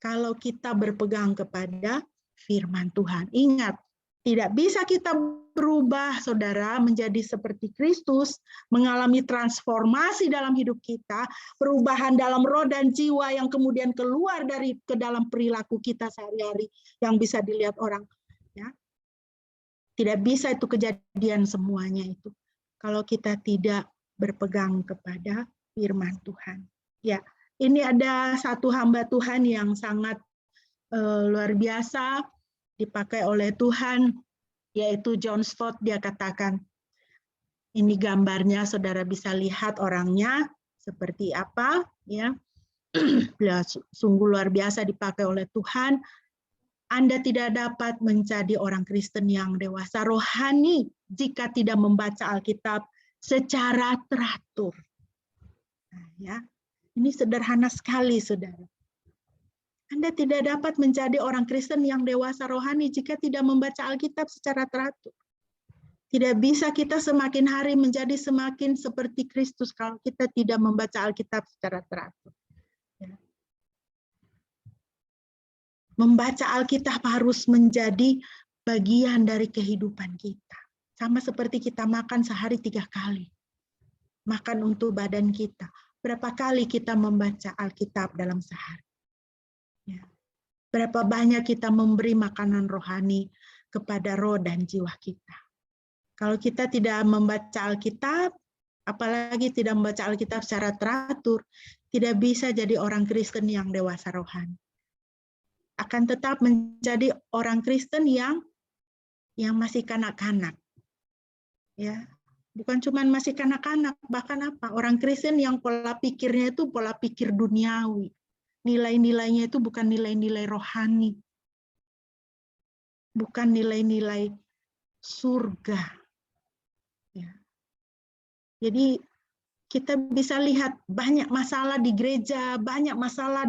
Kalau kita berpegang kepada firman Tuhan. Ingat, tidak bisa kita berubah, saudara, menjadi seperti Kristus, mengalami transformasi dalam hidup kita, perubahan dalam roh dan jiwa yang kemudian keluar dari ke dalam perilaku kita sehari-hari yang bisa dilihat orang. Ya. Tidak bisa itu kejadian semuanya itu kalau kita tidak berpegang kepada firman Tuhan. Ya, ini ada satu hamba Tuhan yang sangat luar biasa dipakai oleh Tuhan, yaitu John Stott. Dia katakan, ini gambarnya, saudara bisa lihat orangnya seperti apa, ya. Beliau sungguh luar biasa dipakai oleh Tuhan. Anda tidak dapat menjadi orang Kristen yang dewasa rohani jika tidak membaca Alkitab secara teratur. Nah, ya, ini sederhana sekali, saudara. Anda tidak dapat menjadi orang Kristen yang dewasa rohani jika tidak membaca Alkitab secara teratur. Tidak bisa kita semakin hari menjadi semakin seperti Kristus kalau kita tidak membaca Alkitab secara teratur. Membaca Alkitab harus menjadi bagian dari kehidupan kita. Sama seperti kita makan sehari 3 kali. Makan untuk badan kita. Berapa kali kita membaca Alkitab dalam sehari? Ya. Berapa banyak kita memberi makanan rohani kepada roh dan jiwa kita. Kalau kita tidak membaca Alkitab, apalagi tidak membaca Alkitab secara teratur, tidak bisa jadi orang Kristen yang dewasa rohani. Akan tetap menjadi orang Kristen yang masih kanak-kanak. Ya, bukan cuma masih kanak-kanak, bahkan apa? Orang Kristen yang pola pikirnya itu pola pikir duniawi. Nilai-nilainya itu bukan nilai-nilai rohani. Bukan nilai-nilai surga. Ya. Jadi kita bisa lihat banyak masalah di gereja, banyak masalah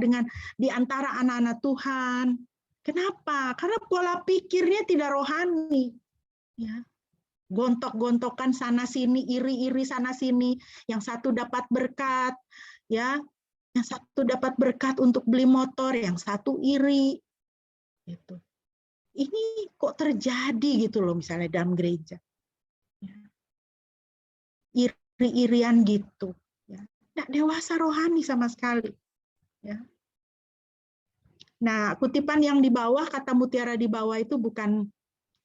di antara anak-anak Tuhan. Kenapa? Karena pola pikirnya tidak rohani. Ya. Gontok-gontokan sana sini, iri-iri sana sini. Yang satu dapat berkat, ya. Yang satu dapat berkat untuk beli motor, yang satu iri. Gitu. Ini kok terjadi gitu loh misalnya dalam gereja. Ya. Iri-irian gitu, ya. Nggak dewasa rohani sama sekali, ya. Nah, kutipan yang di bawah, kata mutiara di bawah itu bukan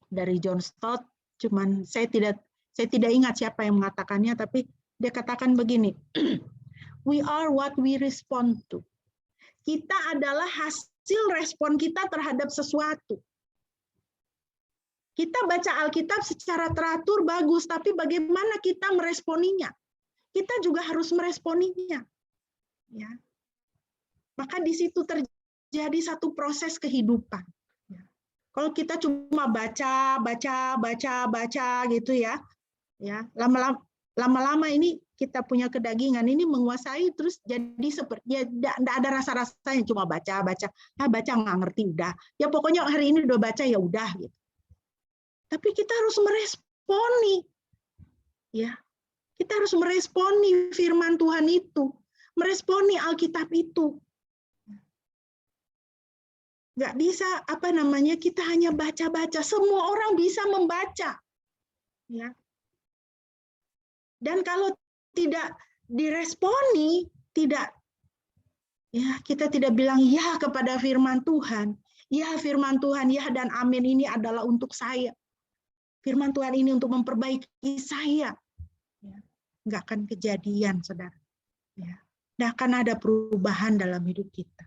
dari John Stott, cuman saya tidak ingat siapa yang mengatakannya, tapi dia katakan begini, we are what we respond to. Kita adalah hasil respon kita terhadap sesuatu. Kita baca Alkitab secara teratur bagus, tapi bagaimana kita meresponinya? Kita juga harus meresponinya. Ya. Maka di situ terjadi jadi satu proses kehidupan. Kalau kita cuma baca gitu ya, lama-lama ini kita punya kedagingan ini menguasai, terus jadi seperti ya tidak ada rasa-rasanya, cuma baca nggak ngerti udah. Ya pokoknya hari ini udah baca ya udah gitu. Tapi kita harus meresponi, ya. Kita harus meresponi firman Tuhan itu, meresponi Alkitab itu. Nggak bisa kita hanya baca-baca. Semua orang bisa membaca, ya. Dan kalau tidak diresponi, kita tidak bilang ya kepada firman Tuhan. Ya firman Tuhan, ya dan amin ini adalah untuk saya. Firman Tuhan ini untuk memperbaiki saya. Nggak akan kejadian, saudara. Nggak akan ada perubahan dalam hidup kita.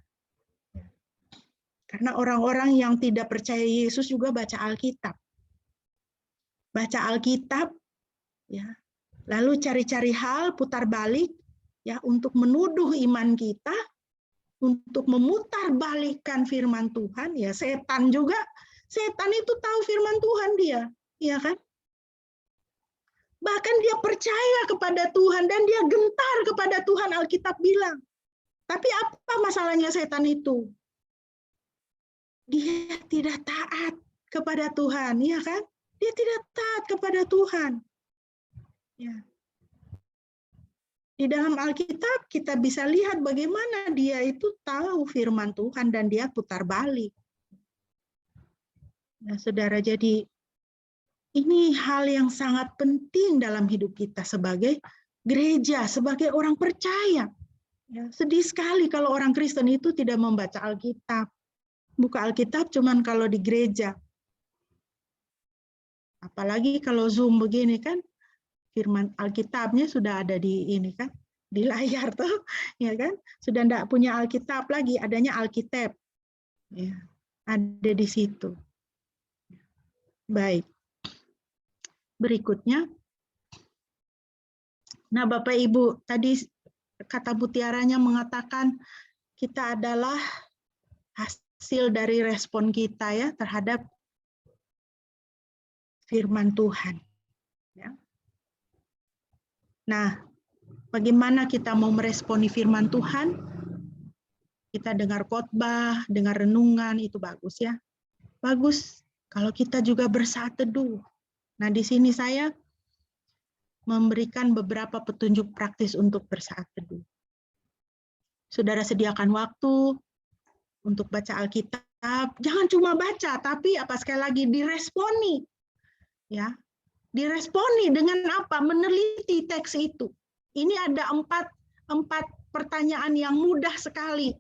Karena orang-orang yang tidak percaya Yesus juga baca Alkitab. Baca Alkitab, ya, lalu cari-cari hal, putar balik, ya, untuk menuduh iman kita, untuk memutarbalikkan firman Tuhan. Ya, setan itu tahu firman Tuhan dia, ya kan? Bahkan dia percaya kepada Tuhan dan dia gentar kepada Tuhan, Alkitab bilang. Tapi apa masalahnya setan itu? Dia tidak taat kepada Tuhan, ya kan? Dia tidak taat kepada Tuhan. Ya. Di dalam Alkitab kita bisa lihat bagaimana dia itu tahu firman Tuhan dan dia putar balik. Nah, saudara, jadi ini hal yang sangat penting dalam hidup kita sebagai gereja, sebagai orang percaya. Ya, sedih sekali kalau orang Kristen itu tidak membaca Alkitab. Buka Alkitab cuman kalau di gereja. Apalagi kalau Zoom begini kan, firman Alkitabnya sudah ada di ini kan, di layar tuh, ya kan? Sudah enggak punya Alkitab lagi, adanya Alkitab. Ya, ada di situ. Baik. Berikutnya. Nah, Bapak Ibu, tadi kata Mutiaranya mengatakan kita adalah hasil dari respon kita ya terhadap firman Tuhan. Ya. Nah, bagaimana kita mau meresponi firman Tuhan? Kita dengar khotbah, dengar renungan, itu bagus ya. Bagus kalau kita juga bersaat teduh. Nah, di sini saya memberikan beberapa petunjuk praktis untuk bersaat teduh. Saudara sediakan waktu untuk baca Alkitab. Jangan cuma baca, tapi sekali lagi diresponi. Ya, diresponi dengan apa? Meneliti teks itu. Ini ada empat pertanyaan yang mudah sekali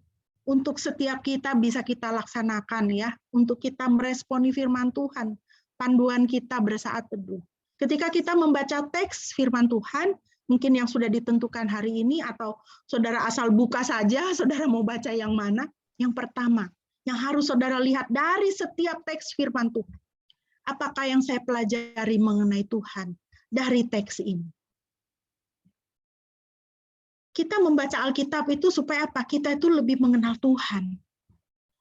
untuk setiap kita bisa kita laksanakan ya, untuk kita meresponi firman Tuhan, panduan kita bersaat teduh. Ketika kita membaca teks firman Tuhan, mungkin yang sudah ditentukan hari ini atau saudara asal buka saja, saudara mau baca yang mana? Yang pertama, yang harus saudara lihat dari setiap teks firman Tuhan. Apakah yang saya pelajari mengenai Tuhan dari teks ini? Kita membaca Alkitab itu supaya apa? Kita itu lebih mengenal Tuhan.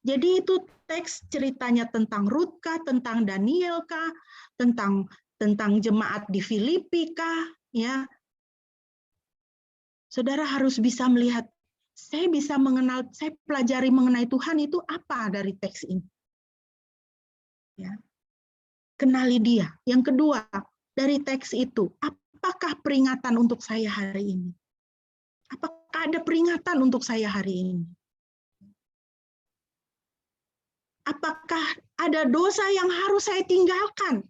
Jadi itu teks ceritanya tentang Rut kah, tentang Daniel kah, tentang jemaat di Filipi kah, ya. Saudara harus bisa melihat, saya pelajari mengenai Tuhan itu apa dari teks ini. Ya. Kenali dia. Yang kedua, dari teks itu, apakah peringatan untuk saya hari ini? Apakah ada peringatan untuk saya hari ini? Apakah ada dosa yang harus saya tinggalkan?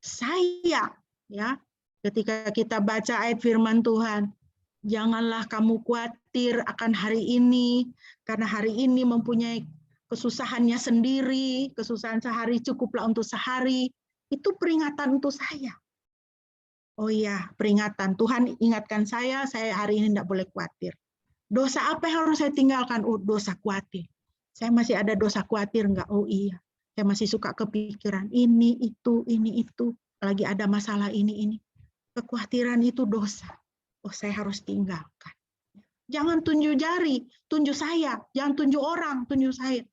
Saya, ya, ketika kita baca ayat firman Tuhan, janganlah kamu khawatir akan hari ini, karena hari ini mempunyai kesusahannya sendiri, kesusahan sehari cukuplah untuk sehari. Itu peringatan untuk saya. Oh iya, peringatan. Tuhan ingatkan saya hari ini tidak boleh khawatir. Dosa apa yang harus saya tinggalkan? Oh, dosa khawatir. Saya masih ada dosa khawatir enggak? Oh iya. Saya masih suka kepikiran ini, itu. Lagi ada masalah ini. Kekhawatiran itu dosa. Oh, saya harus tinggalkan. Jangan tunjuk jari, tunjuk saya. Jangan tunjuk orang, tunjuk saya.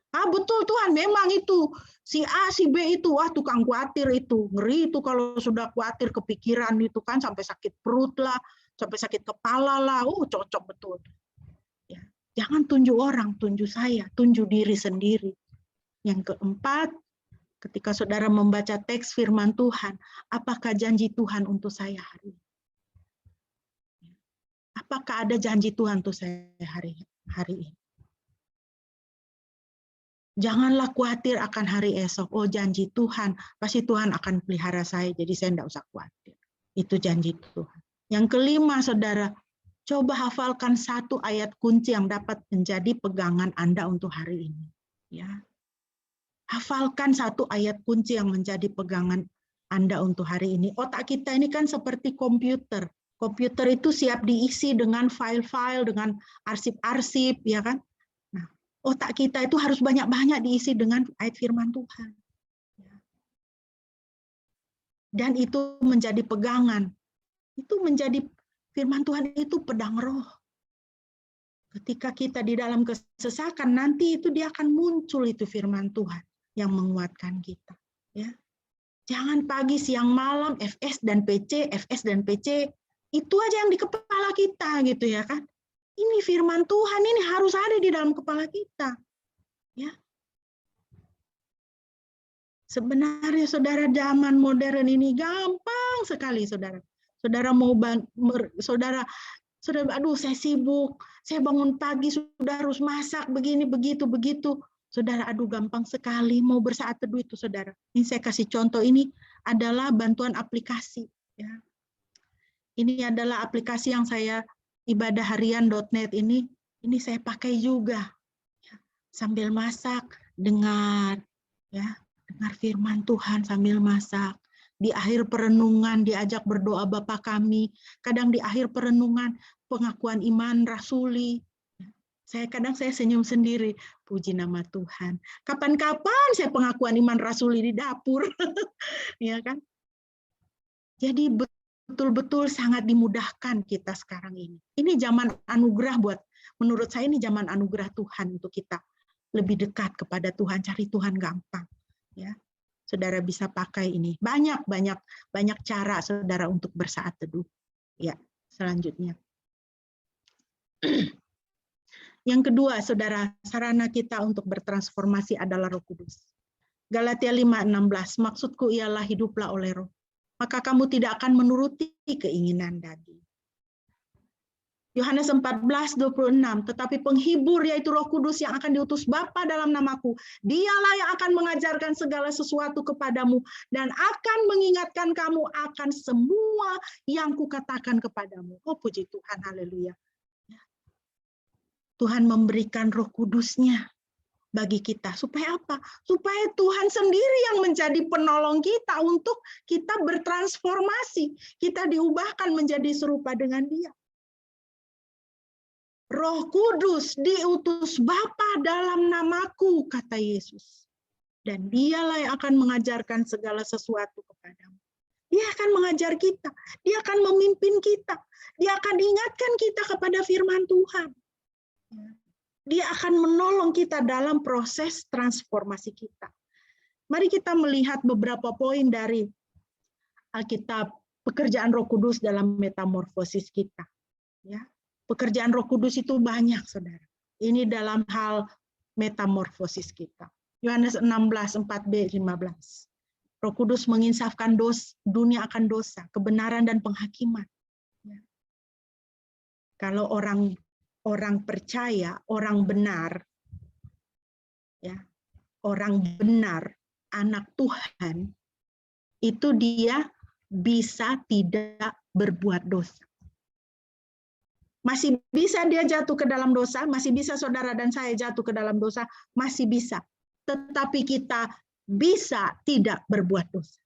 Betul Tuhan, memang itu si A, si B itu, tukang khawatir itu, ngeri itu kalau sudah khawatir kepikiran itu kan sampai sakit perut lah, sampai sakit kepala lah, cocok betul. Ya. Jangan tunjuk orang, tunjuk saya, tunjuk diri sendiri. Yang keempat, ketika saudara membaca teks firman Tuhan, apakah janji Tuhan untuk saya hari ini? Apakah ada janji Tuhan untuk saya hari ini? Janganlah khawatir akan hari esok. Janji Tuhan, pasti Tuhan akan pelihara saya, jadi saya tidak usah khawatir. Itu janji Tuhan. Yang kelima, saudara, coba hafalkan satu ayat kunci yang dapat menjadi pegangan Anda untuk hari ini. Ya, hafalkan satu ayat kunci yang menjadi pegangan Anda untuk hari ini. Otak kita ini kan seperti komputer. Komputer itu siap diisi dengan file-file, dengan arsip-arsip, ya kan? Otak kita itu harus banyak-banyak diisi dengan ayat firman Tuhan. Dan itu menjadi pegangan. Itu menjadi firman Tuhan itu pedang roh. Ketika kita di dalam kesesakan, nanti itu dia akan muncul itu firman Tuhan yang menguatkan kita. Ya. Jangan pagi, siang, malam, FS dan PC, FS dan PC. Itu aja yang di kepala kita gitu ya kan. Ini firman Tuhan, ini harus ada di dalam kepala kita. Ya. Sebenarnya saudara, zaman modern ini gampang sekali saudara. Saudara mau saudara aduh saya sibuk, saya bangun pagi sudah harus masak begini begitu. Saudara, aduh gampang sekali mau bersaat teduh itu saudara. Ini saya kasih contoh, ini adalah bantuan aplikasi ya. Ini adalah aplikasi yang saya ibadahharian.net ini saya pakai juga. Ya. Sambil masak, dengar firman Tuhan sambil masak. Di akhir perenungan diajak berdoa Bapa kami. Kadang di akhir perenungan pengakuan iman rasuli. Kadang saya senyum sendiri. Puji nama Tuhan. Kapan-kapan saya pengakuan iman rasuli di dapur. Ya kan? Jadi betul-betul sangat dimudahkan kita sekarang ini. Ini zaman anugerah menurut saya ini zaman anugerah Tuhan untuk kita lebih dekat kepada Tuhan, cari Tuhan gampang. Ya, saudara bisa pakai ini. Banyak cara saudara untuk bersaat teduh. Ya, selanjutnya. Yang kedua, saudara, sarana kita untuk bertransformasi adalah Roh Kudus. Galatia 5:16, maksudku ialah hiduplah oleh Roh, maka kamu tidak akan menuruti keinginan daging. Yohanes 14:26, tetapi penghibur yaitu Roh Kudus yang akan diutus Bapa dalam namaku, dialah yang akan mengajarkan segala sesuatu kepadamu dan akan mengingatkan kamu akan semua yang kukatakan kepadamu. Puji Tuhan, haleluya. Tuhan memberikan Roh Kudus-Nya bagi kita. Supaya apa? Supaya Tuhan sendiri yang menjadi penolong kita untuk kita bertransformasi. Kita diubahkan menjadi serupa dengan Dia. Roh Kudus diutus Bapa dalam namaku, kata Yesus. Dan Dialah yang akan mengajarkan segala sesuatu kepadamu. Dia akan mengajar kita. Dia akan memimpin kita. Dia akan ingatkan kita kepada firman Tuhan. Dia akan menolong kita dalam proses transformasi kita. Mari kita melihat beberapa poin dari Alkitab, pekerjaan Roh Kudus dalam metamorfosis kita. Ya, pekerjaan Roh Kudus itu banyak, saudara. Ini dalam hal metamorfosis kita. Yohanes 16:4b-15. Roh Kudus menginsafkan dunia akan dosa, kebenaran dan penghakiman. Ya. Kalau orang percaya, orang benar, ya, orang benar, anak Tuhan, itu dia bisa tidak berbuat dosa. Masih bisa dia jatuh ke dalam dosa, masih bisa saudara dan saya jatuh ke dalam dosa, masih bisa. Tetapi kita bisa tidak berbuat dosa.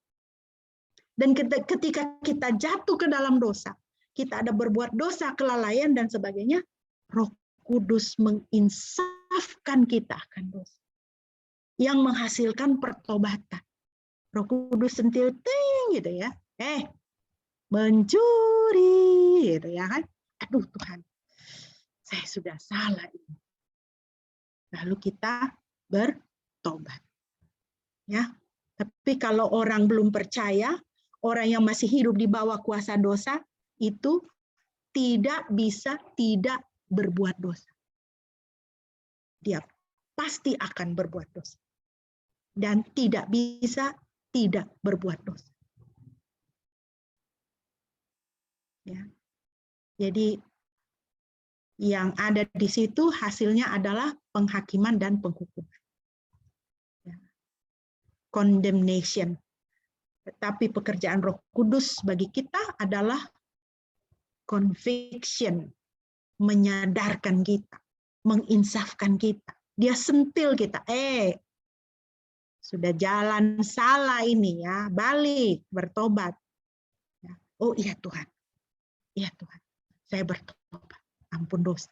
Dan ketika kita jatuh ke dalam dosa, kita ada berbuat dosa, kelalaian dan sebagainya, Roh Kudus menginsafkan kita akan dosa, yang menghasilkan pertobatan. Roh Kudus sentil ting gitu ya, mencuri gitu ya kan, aduh Tuhan, saya sudah salah ini. Lalu kita bertobat. Ya. Tapi kalau orang belum percaya, orang yang masih hidup di bawah kuasa dosa, itu tidak bisa tidak berbuat dosa. Dia pasti akan berbuat dosa. Dan tidak bisa tidak berbuat dosa. Ya. Jadi yang ada di situ hasilnya adalah penghakiman dan penghukuman. Ya. Condemnation. Tetapi pekerjaan Roh Kudus bagi kita adalah conviction, menyadarkan kita, menginsafkan kita. Dia sentil kita, sudah jalan salah ini ya, balik, bertobat. Oh iya Tuhan, saya bertobat, ampun dosa.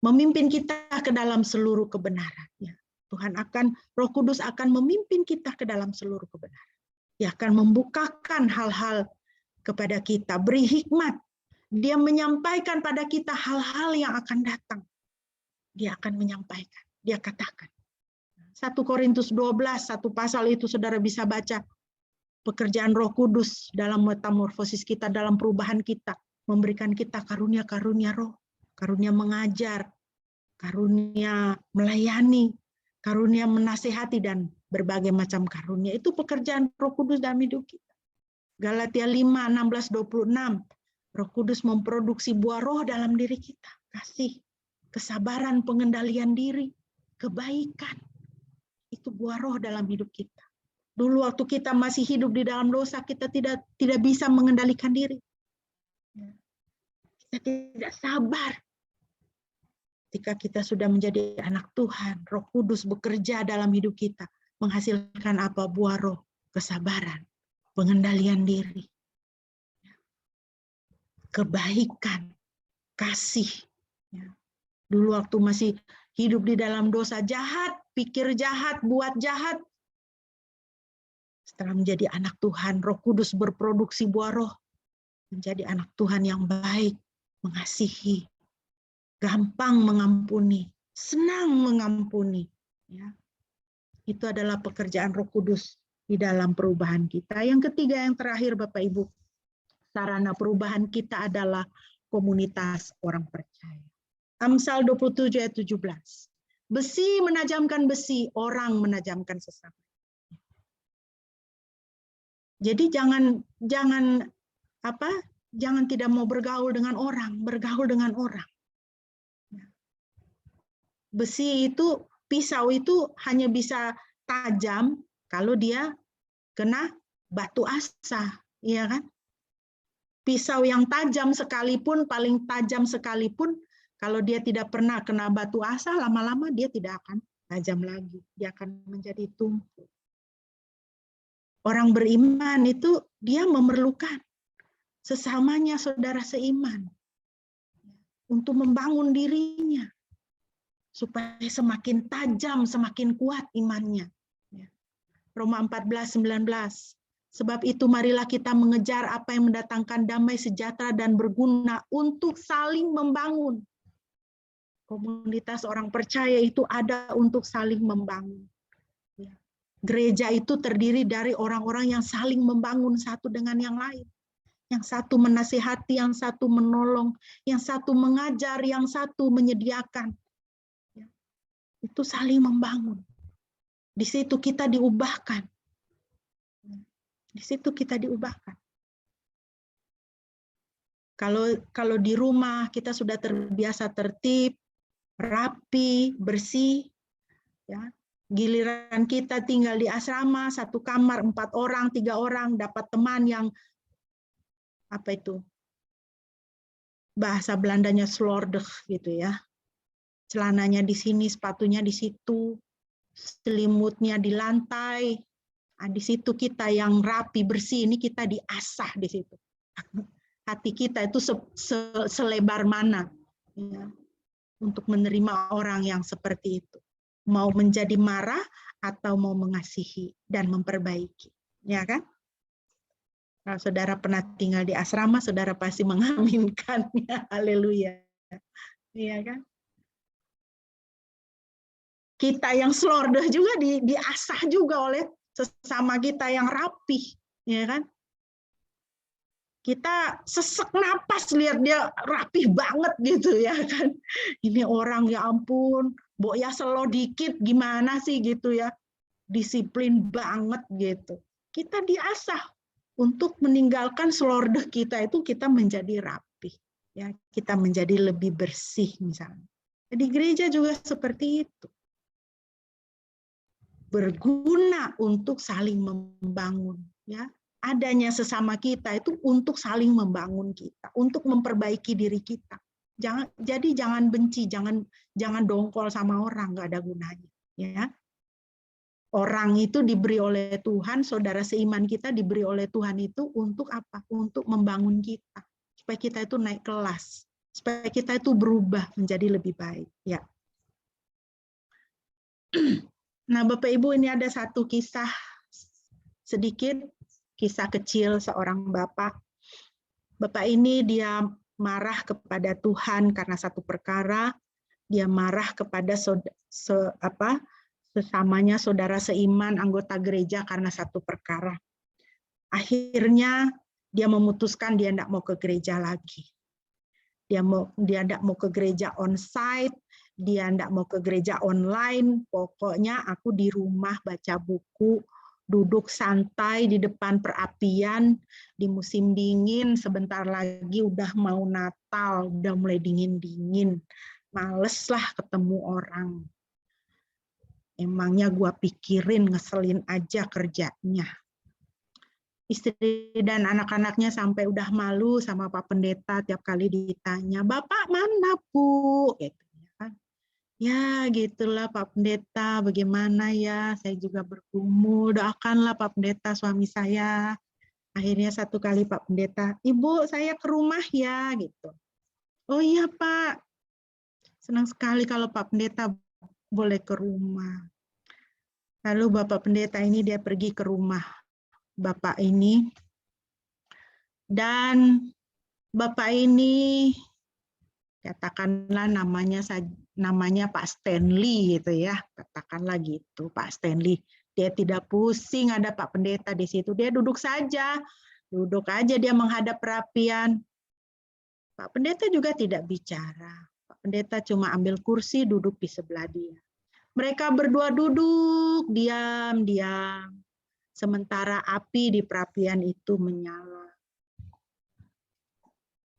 Memimpin kita ke dalam seluruh kebenaran. Ya. Tuhan Roh Kudus akan memimpin kita ke dalam seluruh kebenaran. Dia akan membukakan hal-hal kepada kita, beri hikmat. Dia menyampaikan pada kita hal-hal yang akan datang. Dia akan menyampaikan, dia katakan. 1 Korintus 12, satu pasal itu saudara bisa baca. Pekerjaan Roh Kudus dalam metamorfosis kita, dalam perubahan kita. Memberikan kita karunia-karunia roh. Karunia mengajar, karunia melayani, karunia menasihati, dan berbagai macam karunia. Itu pekerjaan Roh Kudus dalam hidup kita. Galatia 5, 16, 26. Roh Kudus memproduksi buah roh dalam diri kita. Kasih, kesabaran, pengendalian diri, kebaikan. Itu buah roh dalam hidup kita. Dulu waktu kita masih hidup di dalam dosa, kita tidak bisa mengendalikan diri. Kita tidak sabar. Ketika kita sudah menjadi anak Tuhan, Roh Kudus bekerja dalam hidup kita, menghasilkan apa? Buah roh, kesabaran, pengendalian diri, kebaikan, kasih. Dulu waktu masih hidup di dalam dosa, jahat, pikir jahat, buat jahat. Setelah menjadi anak Tuhan, Roh Kudus berproduksi buah roh, menjadi anak Tuhan yang baik, mengasihi, gampang mengampuni, senang mengampuni. Ya. Itu adalah pekerjaan Roh Kudus di dalam perubahan kita. Yang ketiga, yang terakhir Bapak Ibu, sarana perubahan kita adalah komunitas orang percaya. Amsal 27 ayat 17. Besi menajamkan besi, orang menajamkan sesama. Jadi jangan tidak mau bergaul dengan orang, bergaul dengan orang. Besi itu, pisau itu hanya bisa tajam kalau dia kena batu asa, iya kan? Pisau yang tajam sekalipun, paling tajam sekalipun, kalau dia tidak pernah kena batu asa, lama-lama dia tidak akan tajam lagi. Dia akan menjadi tumpul. Orang beriman itu dia memerlukan sesamanya saudara seiman untuk membangun dirinya supaya semakin tajam, semakin kuat imannya. Roma 14:19. Sebab itu marilah kita mengejar apa yang mendatangkan damai sejahtera dan berguna untuk saling membangun. Komunitas orang percaya itu ada untuk saling membangun. Gereja itu terdiri dari orang-orang yang saling membangun satu dengan yang lain. Yang satu menasihati, yang satu menolong, yang satu mengajar, yang satu menyediakan. Itu saling membangun. Di situ kita diubahkan. Di situ kita diubahkan. Kalau di rumah kita sudah terbiasa tertib, rapi, bersih, ya. Giliran kita tinggal di asrama, satu kamar 4 orang, 3 orang, dapat teman yang bahasa Belandanya slordig gitu ya. Celananya di sini, sepatunya di situ, selimutnya di lantai. Nah, di situ kita yang rapi, bersih, ini kita diasah di situ. Hati kita itu selebar mana ya, untuk menerima orang yang seperti itu. Mau menjadi marah atau mau mengasihi dan memperbaiki. Ya kan? Kalau saudara pernah tinggal di asrama, saudara pasti mengaminkannya. Haleluya. Iya kan? Kita yang slordah juga diasah juga oleh sesama kita yang rapih, ya kan? Kita sesek napas lihat dia rapih banget gitu ya kan. Ini orang ya ampun, mbok ya selo dikit gimana sih gitu ya. Disiplin banget gitu. Kita diasah untuk meninggalkan slordeh kita itu kita menjadi rapih. Ya, kita menjadi lebih bersih misalnya. Di gereja juga seperti itu. Berguna untuk saling membangun, ya. Adanya sesama kita itu untuk saling membangun kita, untuk memperbaiki diri kita. Jangan benci, jangan dongkol sama orang, nggak ada gunanya, ya. Orang itu diberi oleh Tuhan, saudara seiman kita diberi oleh Tuhan itu untuk apa? Untuk membangun kita, supaya kita itu naik kelas, supaya kita itu berubah menjadi lebih baik, ya. Nah, Bapak Ibu, ini ada satu kisah sedikit, kisah kecil seorang bapak. Bapak ini dia marah kepada Tuhan karena satu perkara, dia marah kepada sesamanya saudara seiman anggota gereja karena satu perkara. Akhirnya dia memutuskan dia tidak mau ke gereja lagi. Dia tidak mau ke gereja on-site, dia tidak mau ke gereja online, pokoknya aku di rumah baca buku, duduk santai di depan perapian, di musim dingin, sebentar lagi udah mau Natal, udah mulai dingin-dingin, males lah ketemu orang. Emangnya gua pikirin ngeselin aja kerjanya. Istri dan anak-anaknya sampai udah malu sama Pak Pendeta tiap kali ditanya, Bapak mana Bu? Gitu. Ya gitulah Pak Pendeta, bagaimana ya, saya juga bergumul, doakanlah Pak Pendeta suami saya. Akhirnya satu kali Pak Pendeta, Ibu saya ke rumah ya, gitu. Oh iya Pak, senang sekali kalau Pak Pendeta boleh ke rumah. Lalu Bapak Pendeta ini dia pergi ke rumah Bapak ini, dan Bapak ini katakanlah namanya Pak Stanley gitu ya, katakanlah gitu Pak Stanley. Dia tidak pusing ada Pak Pendeta di situ, dia duduk aja dia menghadap perapian. Pak Pendeta juga tidak bicara. Pak Pendeta cuma ambil kursi duduk di sebelah dia. Mereka berdua duduk diam-diam. Sementara api di perapian itu menyala.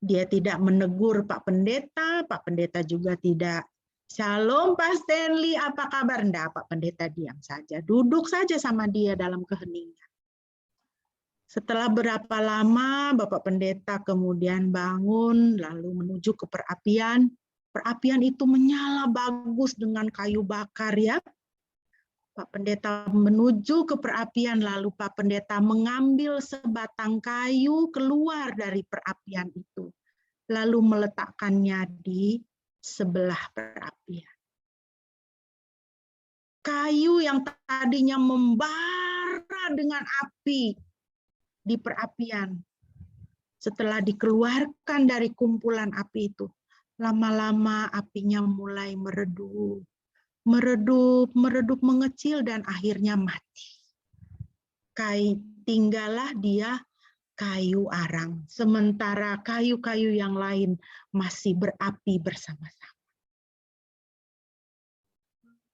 Dia tidak menegur Pak Pendeta juga tidak. Shalom Pak Stanley, apa kabar? Enggak, Pak Pendeta diam saja. Duduk saja sama dia dalam keheningan. Setelah berapa lama Bapak Pendeta kemudian bangun, lalu menuju ke perapian. Perapian itu menyala bagus dengan kayu bakar ya. Pak Pendeta menuju ke perapian, lalu Pak Pendeta mengambil sebatang kayu keluar dari perapian itu. Lalu meletakkannya di sebelah perapian. Kayu yang tadinya membara dengan api di perapian, setelah dikeluarkan dari kumpulan api itu, lama-lama apinya mulai meredup, mengecil dan akhirnya mati. Tinggallah dia kayu arang, sementara kayu-kayu yang lain masih berapi bersama-sama.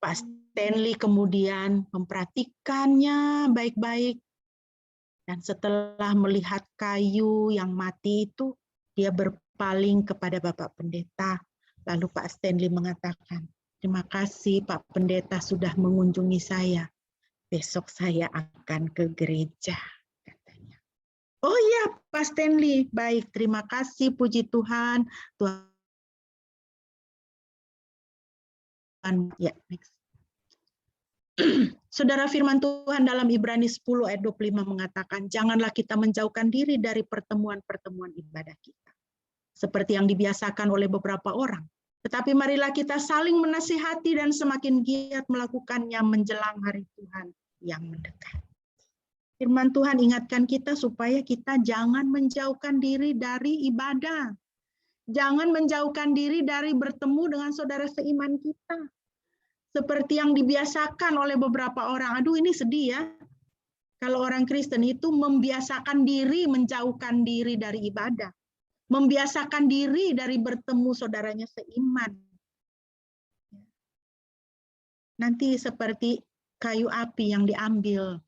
Pak Stanley kemudian memperhatikannya baik-baik, dan setelah melihat kayu yang mati itu, dia berpaling kepada Bapak Pendeta. Lalu Pak Stanley mengatakan, terima kasih Pak Pendeta sudah mengunjungi saya. Besok saya akan ke gereja. Oh iya, Pak Stanley. Baik, terima kasih. Puji Tuhan. Tuhan. Ya, next. Saudara firman Tuhan dalam Ibrani 10 ayat 25 mengatakan, janganlah kita menjauhkan diri dari pertemuan-pertemuan ibadah kita. Seperti yang dibiasakan oleh beberapa orang. Tetapi marilah kita saling menasihati dan semakin giat melakukannya menjelang hari Tuhan yang mendekat. Firman Tuhan ingatkan kita supaya kita jangan menjauhkan diri dari ibadah. Jangan menjauhkan diri dari bertemu dengan saudara seiman kita. Seperti yang dibiasakan oleh beberapa orang. Aduh, ini sedih ya. Kalau orang Kristen itu membiasakan diri menjauhkan diri dari ibadah. Membiasakan diri dari bertemu saudaranya seiman. Nanti seperti kayu api yang diambil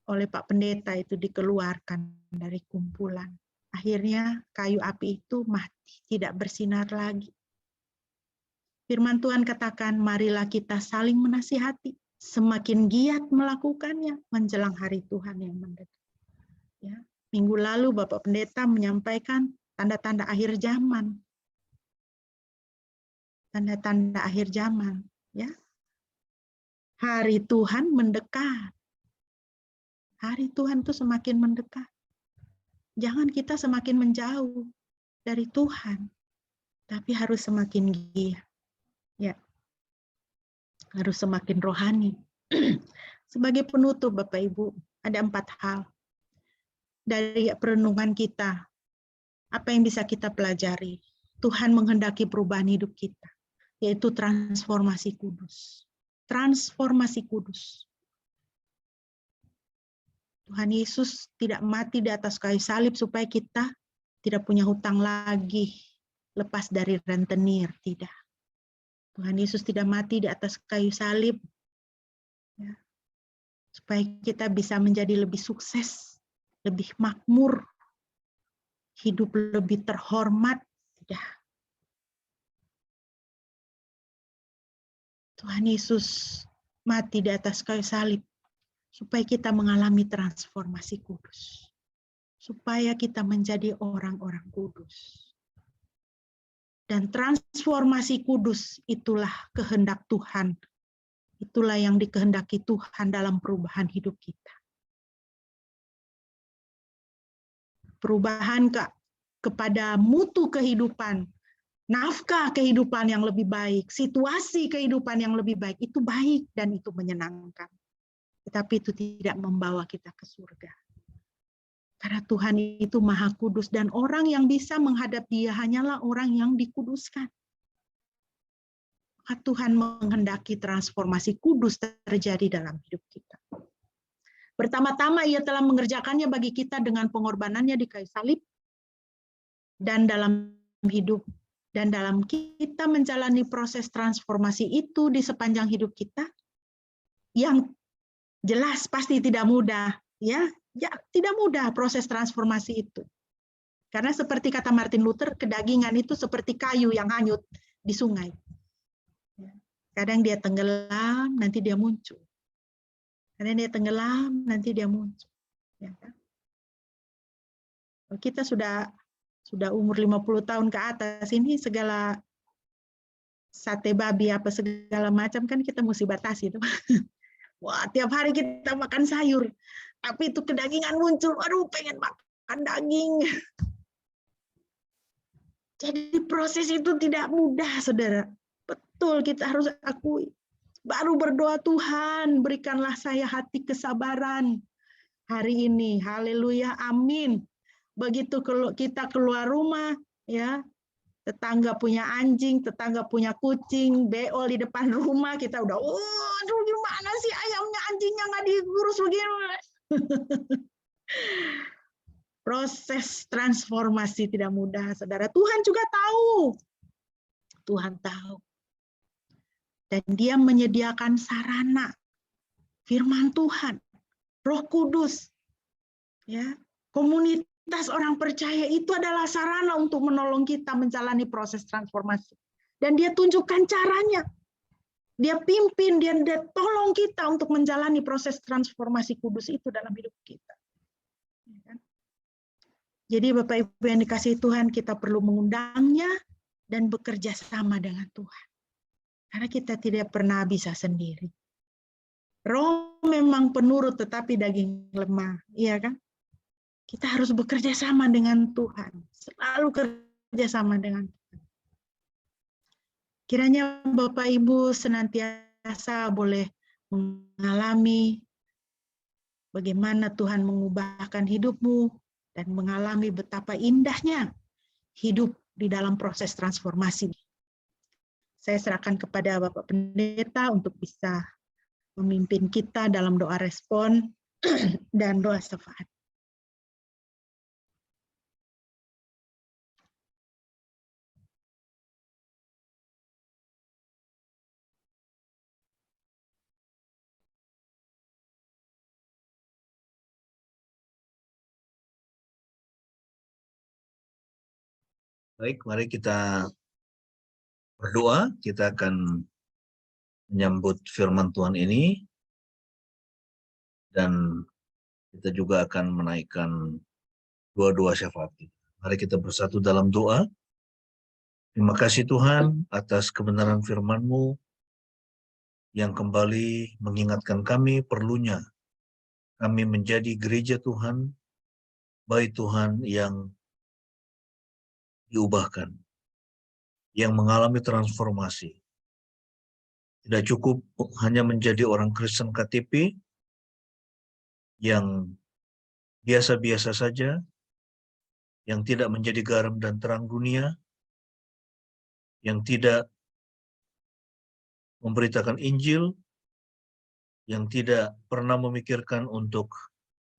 oleh Pak Pendeta itu dikeluarkan dari kumpulan. Akhirnya kayu api itu mati, tidak bersinar lagi. Firman Tuhan katakan, marilah kita saling menasihati, semakin giat melakukannya menjelang hari Tuhan yang mendekat. Ya, minggu lalu Bapak Pendeta menyampaikan tanda-tanda akhir zaman. Tanda-tanda akhir zaman. Ya. Hari Tuhan mendekat. Hari Tuhan itu semakin mendekat. Jangan kita semakin menjauh dari Tuhan, tapi harus semakin giat. Ya, harus semakin rohani. Sebagai penutup, Bapak Ibu, ada 4 hal dari perenungan kita. Apa yang bisa kita pelajari? Tuhan menghendaki perubahan hidup kita, yaitu transformasi kudus. Transformasi kudus. Tuhan Yesus tidak mati di atas kayu salib supaya kita tidak punya hutang lagi, lepas dari rentenir, tidak. Tuhan Yesus tidak mati di atas kayu salib ya, supaya kita bisa menjadi lebih sukses, lebih makmur, hidup lebih terhormat, tidak. Tuhan Yesus mati di atas kayu salib supaya kita mengalami transformasi kudus. Supaya kita menjadi orang-orang kudus. Dan transformasi kudus itulah kehendak Tuhan. Itulah yang dikehendaki Tuhan dalam perubahan hidup kita. Perubahan kepada mutu kehidupan, nafkah kehidupan yang lebih baik, situasi kehidupan yang lebih baik, itu baik dan itu menyenangkan. Tetapi itu tidak membawa kita ke surga. Karena Tuhan itu maha kudus dan orang yang bisa menghadap Dia hanyalah orang yang dikuduskan. Maka Tuhan menghendaki transformasi kudus terjadi dalam hidup kita. Pertama-tama Ia telah mengerjakannya bagi kita dengan pengorbanannya di kayu salib dan dalam hidup dan dalam kita menjalani proses transformasi itu di sepanjang hidup kita yang jelas pasti tidak mudah, ya tidak mudah proses transformasi itu. Karena seperti kata Martin Luther, kedagingan itu seperti kayu yang hanyut di sungai. Kadang dia tenggelam, nanti dia muncul. Kadang dia tenggelam, nanti dia muncul. Ya kan? Kita sudah umur 50 tahun ke atas, ini segala sate babi apa segala macam kan kita mesti batasi itu. Wah, tiap hari kita makan sayur. Tapi itu kedagingan muncul, aduh pengen makan daging. Jadi proses itu tidak mudah, saudara. Betul, kita harus akui. Baru berdoa, Tuhan, berikanlah saya hati kesabaran hari ini. Haleluya, amin. Begitu kita keluar rumah, ya, tetangga punya anjing, tetangga punya kucing, beol di depan rumah, kita udah, aduh gimana sih ayamnya, anjingnya nggak diurus begini. Proses transformasi tidak mudah, saudara. Tuhan juga tahu. Tuhan tahu. Dan Dia menyediakan sarana. Firman Tuhan, Roh Kudus, ya, komunitas orang percaya itu adalah sarana untuk menolong kita menjalani proses transformasi. Dan Dia tunjukkan caranya. Dia pimpin, dia tolong kita untuk menjalani proses transformasi kudus itu dalam hidup kita. Jadi Bapak Ibu yang dikasihi Tuhan, kita perlu mengundangnya dan bekerja sama dengan Tuhan. Karena kita tidak pernah bisa sendiri. Roh memang penurut tetapi daging lemah, iya kan? Kita harus bekerja sama dengan Tuhan, selalu kerja sama dengan Tuhan. Kiranya Bapak Ibu senantiasa boleh mengalami bagaimana Tuhan mengubahkan hidupmu dan mengalami betapa indahnya hidup di dalam proses transformasi. Saya serahkan kepada Bapak Pendeta untuk bisa memimpin kita dalam doa respon dan doa syafaat. Baik, mari kita berdoa. Kita akan menyambut firman Tuhan ini, dan kita juga akan menaikkan doa-doa syafaat. Mari kita bersatu dalam doa. Terima kasih Tuhan atas kebenaran firman-Mu yang kembali mengingatkan kami perlunya kami menjadi gereja Tuhan, bait Tuhan yang diubahkan, yang mengalami transformasi. Tidak cukup hanya menjadi orang Kristen KTP yang biasa-biasa saja, yang tidak menjadi garam dan terang dunia, yang tidak memberitakan Injil, yang tidak pernah memikirkan untuk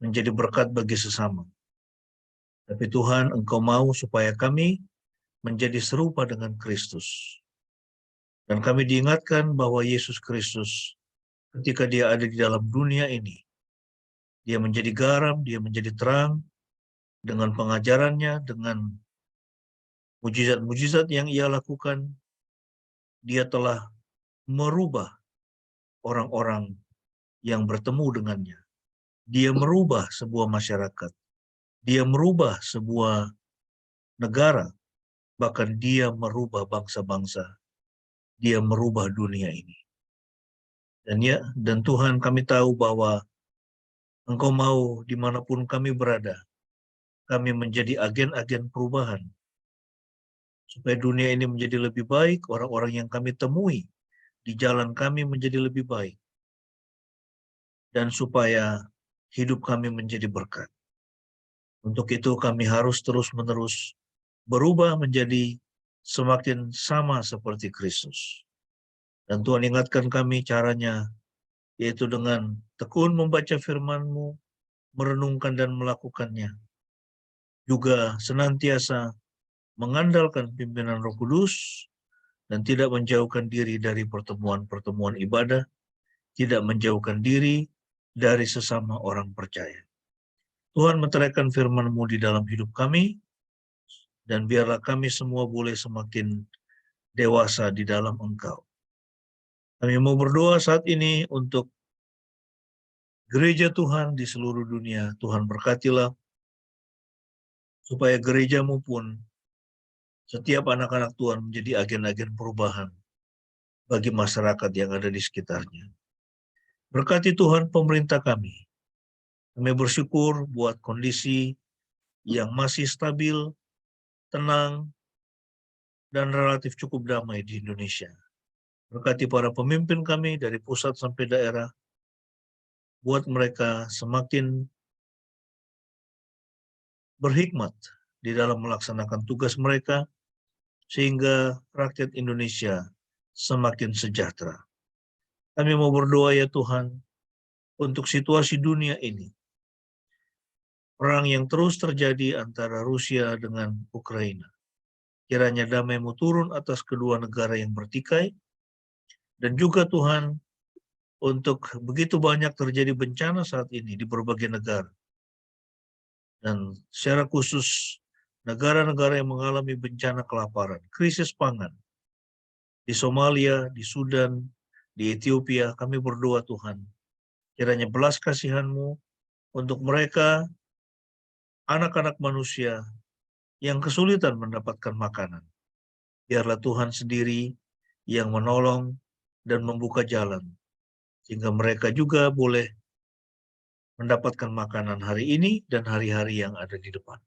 menjadi berkat bagi sesama. Tapi Tuhan, Engkau mau supaya kami menjadi serupa dengan Kristus. Dan kami diingatkan bahwa Yesus Kristus, ketika Dia ada di dalam dunia ini, Dia menjadi garam, Dia menjadi terang, dengan pengajarannya, dengan mujizat-mujizat yang Ia lakukan, Dia telah merubah orang-orang yang bertemu dengannya. Dia merubah sebuah masyarakat. Dia merubah sebuah negara. Bahkan Dia merubah bangsa-bangsa. Dia merubah dunia ini. Dan Tuhan, kami tahu bahwa Engkau mau dimanapun kami berada, kami menjadi agen-agen perubahan. Supaya dunia ini menjadi lebih baik, orang-orang yang kami temui di jalan kami menjadi lebih baik. Dan supaya hidup kami menjadi berkat. Untuk itu kami harus terus-menerus berubah menjadi semakin sama seperti Kristus. Dan Tuhan ingatkan kami caranya, yaitu dengan tekun membaca firman-Mu, merenungkan dan melakukannya. Juga senantiasa mengandalkan pimpinan Roh Kudus, dan tidak menjauhkan diri dari pertemuan-pertemuan ibadah, tidak menjauhkan diri dari sesama orang percaya. Tuhan, meteraikan firman-Mu di dalam hidup kami, dan biarlah kami semua boleh semakin dewasa di dalam Engkau. Kami mau berdoa saat ini untuk gereja Tuhan di seluruh dunia. Tuhan berkatilah, supaya gereja-Mu pun, setiap anak-anak Tuhan menjadi agen-agen perubahan bagi masyarakat yang ada di sekitarnya. Berkati Tuhan pemerintah kami. Kami bersyukur buat kondisi yang masih stabil, tenang, dan relatif cukup damai di Indonesia. Berkati para pemimpin kami dari pusat sampai daerah, buat mereka semakin berhikmat di dalam melaksanakan tugas mereka, sehingga rakyat Indonesia semakin sejahtera. Kami mau berdoa ya Tuhan, untuk situasi dunia ini. Perang yang terus terjadi antara Rusia dengan Ukraina. Kiranya damai-Mu turun atas kedua negara yang bertikai, dan juga Tuhan, untuk begitu banyak terjadi bencana saat ini di berbagai negara. Dan secara khusus negara-negara yang mengalami bencana kelaparan, krisis pangan. Di Somalia, di Sudan, di Ethiopia, kami berdoa Tuhan. Kiranya belas kasihan-Mu untuk mereka, anak-anak manusia yang kesulitan mendapatkan makanan. Biarlah Tuhan sendiri yang menolong dan membuka jalan, sehingga mereka juga boleh mendapatkan makanan hari ini dan hari-hari yang ada di depan.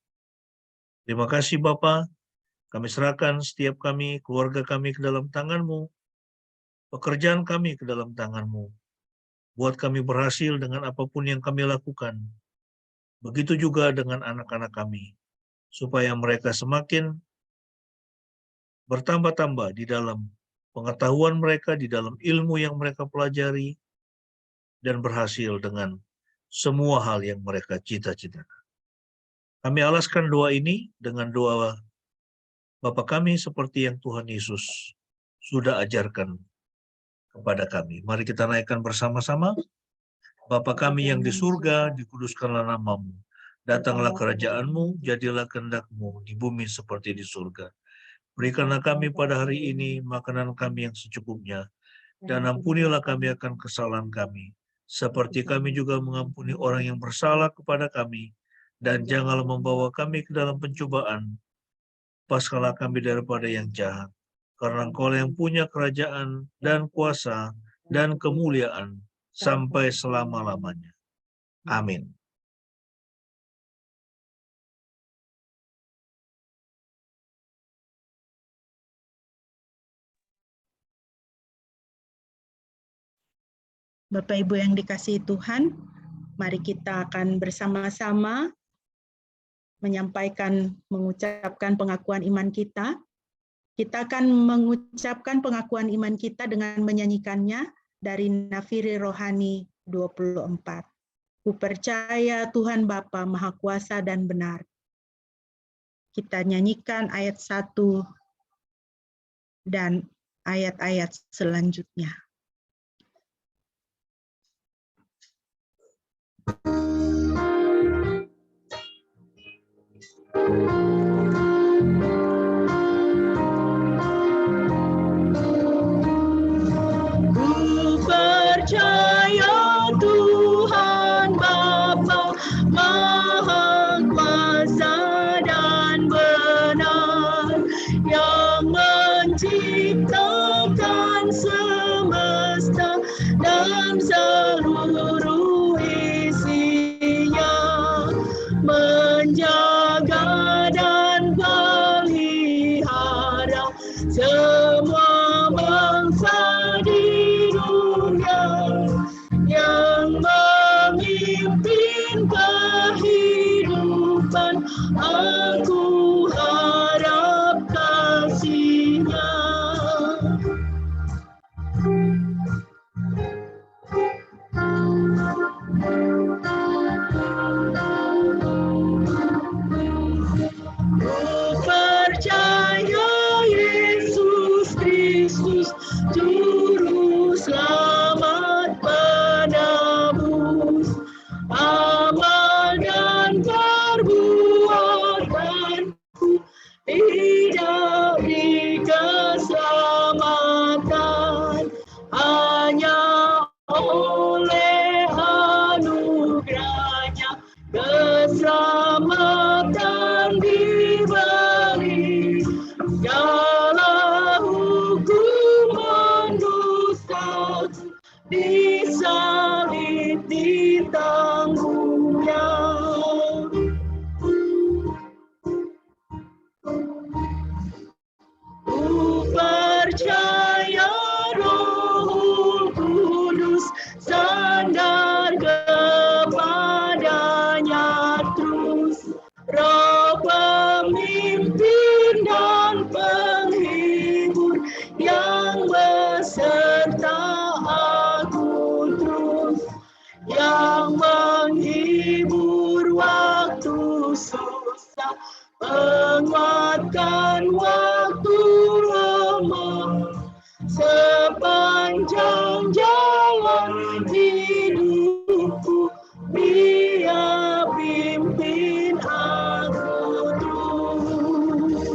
Terima kasih Bapa, kami serahkan setiap kami, keluarga kami ke dalam tangan-Mu, pekerjaan kami ke dalam tangan-Mu. buat kami berhasil dengan apapun yang kami lakukan. Begitu juga dengan anak-anak kami, supaya mereka semakin bertambah-tambah di dalam pengetahuan mereka, di dalam ilmu yang mereka pelajari, dan berhasil dengan semua hal yang mereka cita-citakan. Kami alaskan doa ini dengan doa Bapa kami seperti yang Tuhan Yesus sudah ajarkan kepada kami. Mari kita naikkan bersama-sama. Bapa kami yang di surga, dikuduskanlah namamu. Datanglah kerajaan-Mu, jadilah kehendak-Mu di bumi seperti di surga. Berikanlah kami pada hari ini makanan kami yang secukupnya, dan ampunilah kami akan kesalahan kami, seperti kami juga mengampuni orang yang bersalah kepada kami, dan janganlah membawa kami ke dalam pencobaan, lepaskanlah kami daripada yang jahat, karena Engkau yang punya kerajaan dan kuasa dan kemuliaan sampai selama-lamanya. Amin. Bapak Ibu yang dikasihi Tuhan, mari kita akan bersama-sama mengucapkan pengakuan iman kita. Kita akan mengucapkan pengakuan iman kita dengan menyanyikannya dari Nafiri Rohani 24. Ku percaya Tuhan Bapa Maha Kuasa dan benar. Kita nyanyikan ayat 1 dan ayat-ayat selanjutnya. Ku percaya Tuhan Bapa Maha Kuasa dan benar, yang menciptakan semesta dan seluruh isinya, menjaga dan pelihara semua bangsa di dunia, yang memimpin kehidupan, aku harap kasih-Nya. Ku percaya Yesus Kristus, Juru Selamat penebus amal dan perbuatanku, tidak beri keselamatan hanya oleh anugerahnya, keselamatan diberi, segala hukuman dosa disalib ditanggungnya. Ku percaya Roh Kudus, sandar kepadanya terus, Roh pemimpin dan penghibur, yang beserta aku terus, yang menghibur waktu susah, menguatkan waktu lemah, sepanjang jalan hidupku, Dia pimpin aku terus.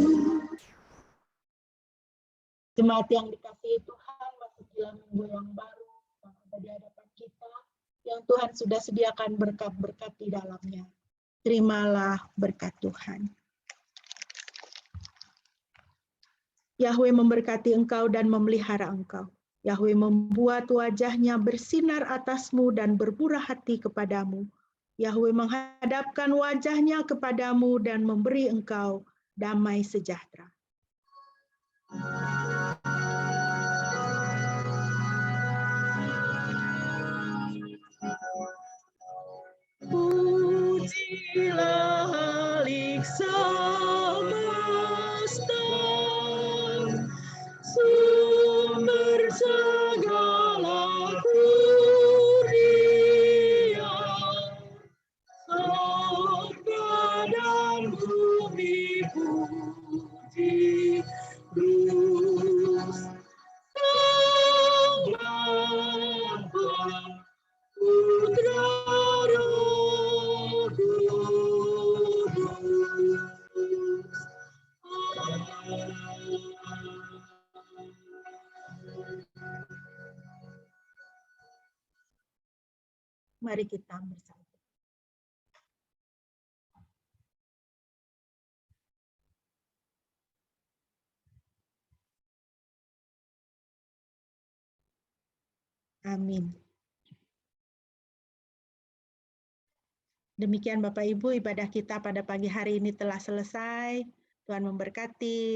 Jemaat yang dikasihi Tuhan, masukilah minggu yang baru yang ada di hadapan kita, yang Tuhan sudah sediakan berkat-berkat di dalamnya. Terimalah berkat Tuhan. Yahweh memberkati engkau dan memelihara engkau. Yahweh membuat wajahnya bersinar atasmu dan bermurah hati kepadamu. Yahweh menghadapkan wajahnya kepadamu dan memberi engkau damai sejahtera. Mari kita bersatu. Amin. Demikian Bapak Ibu, ibadah kita pada pagi hari ini telah selesai. Tuhan memberkati.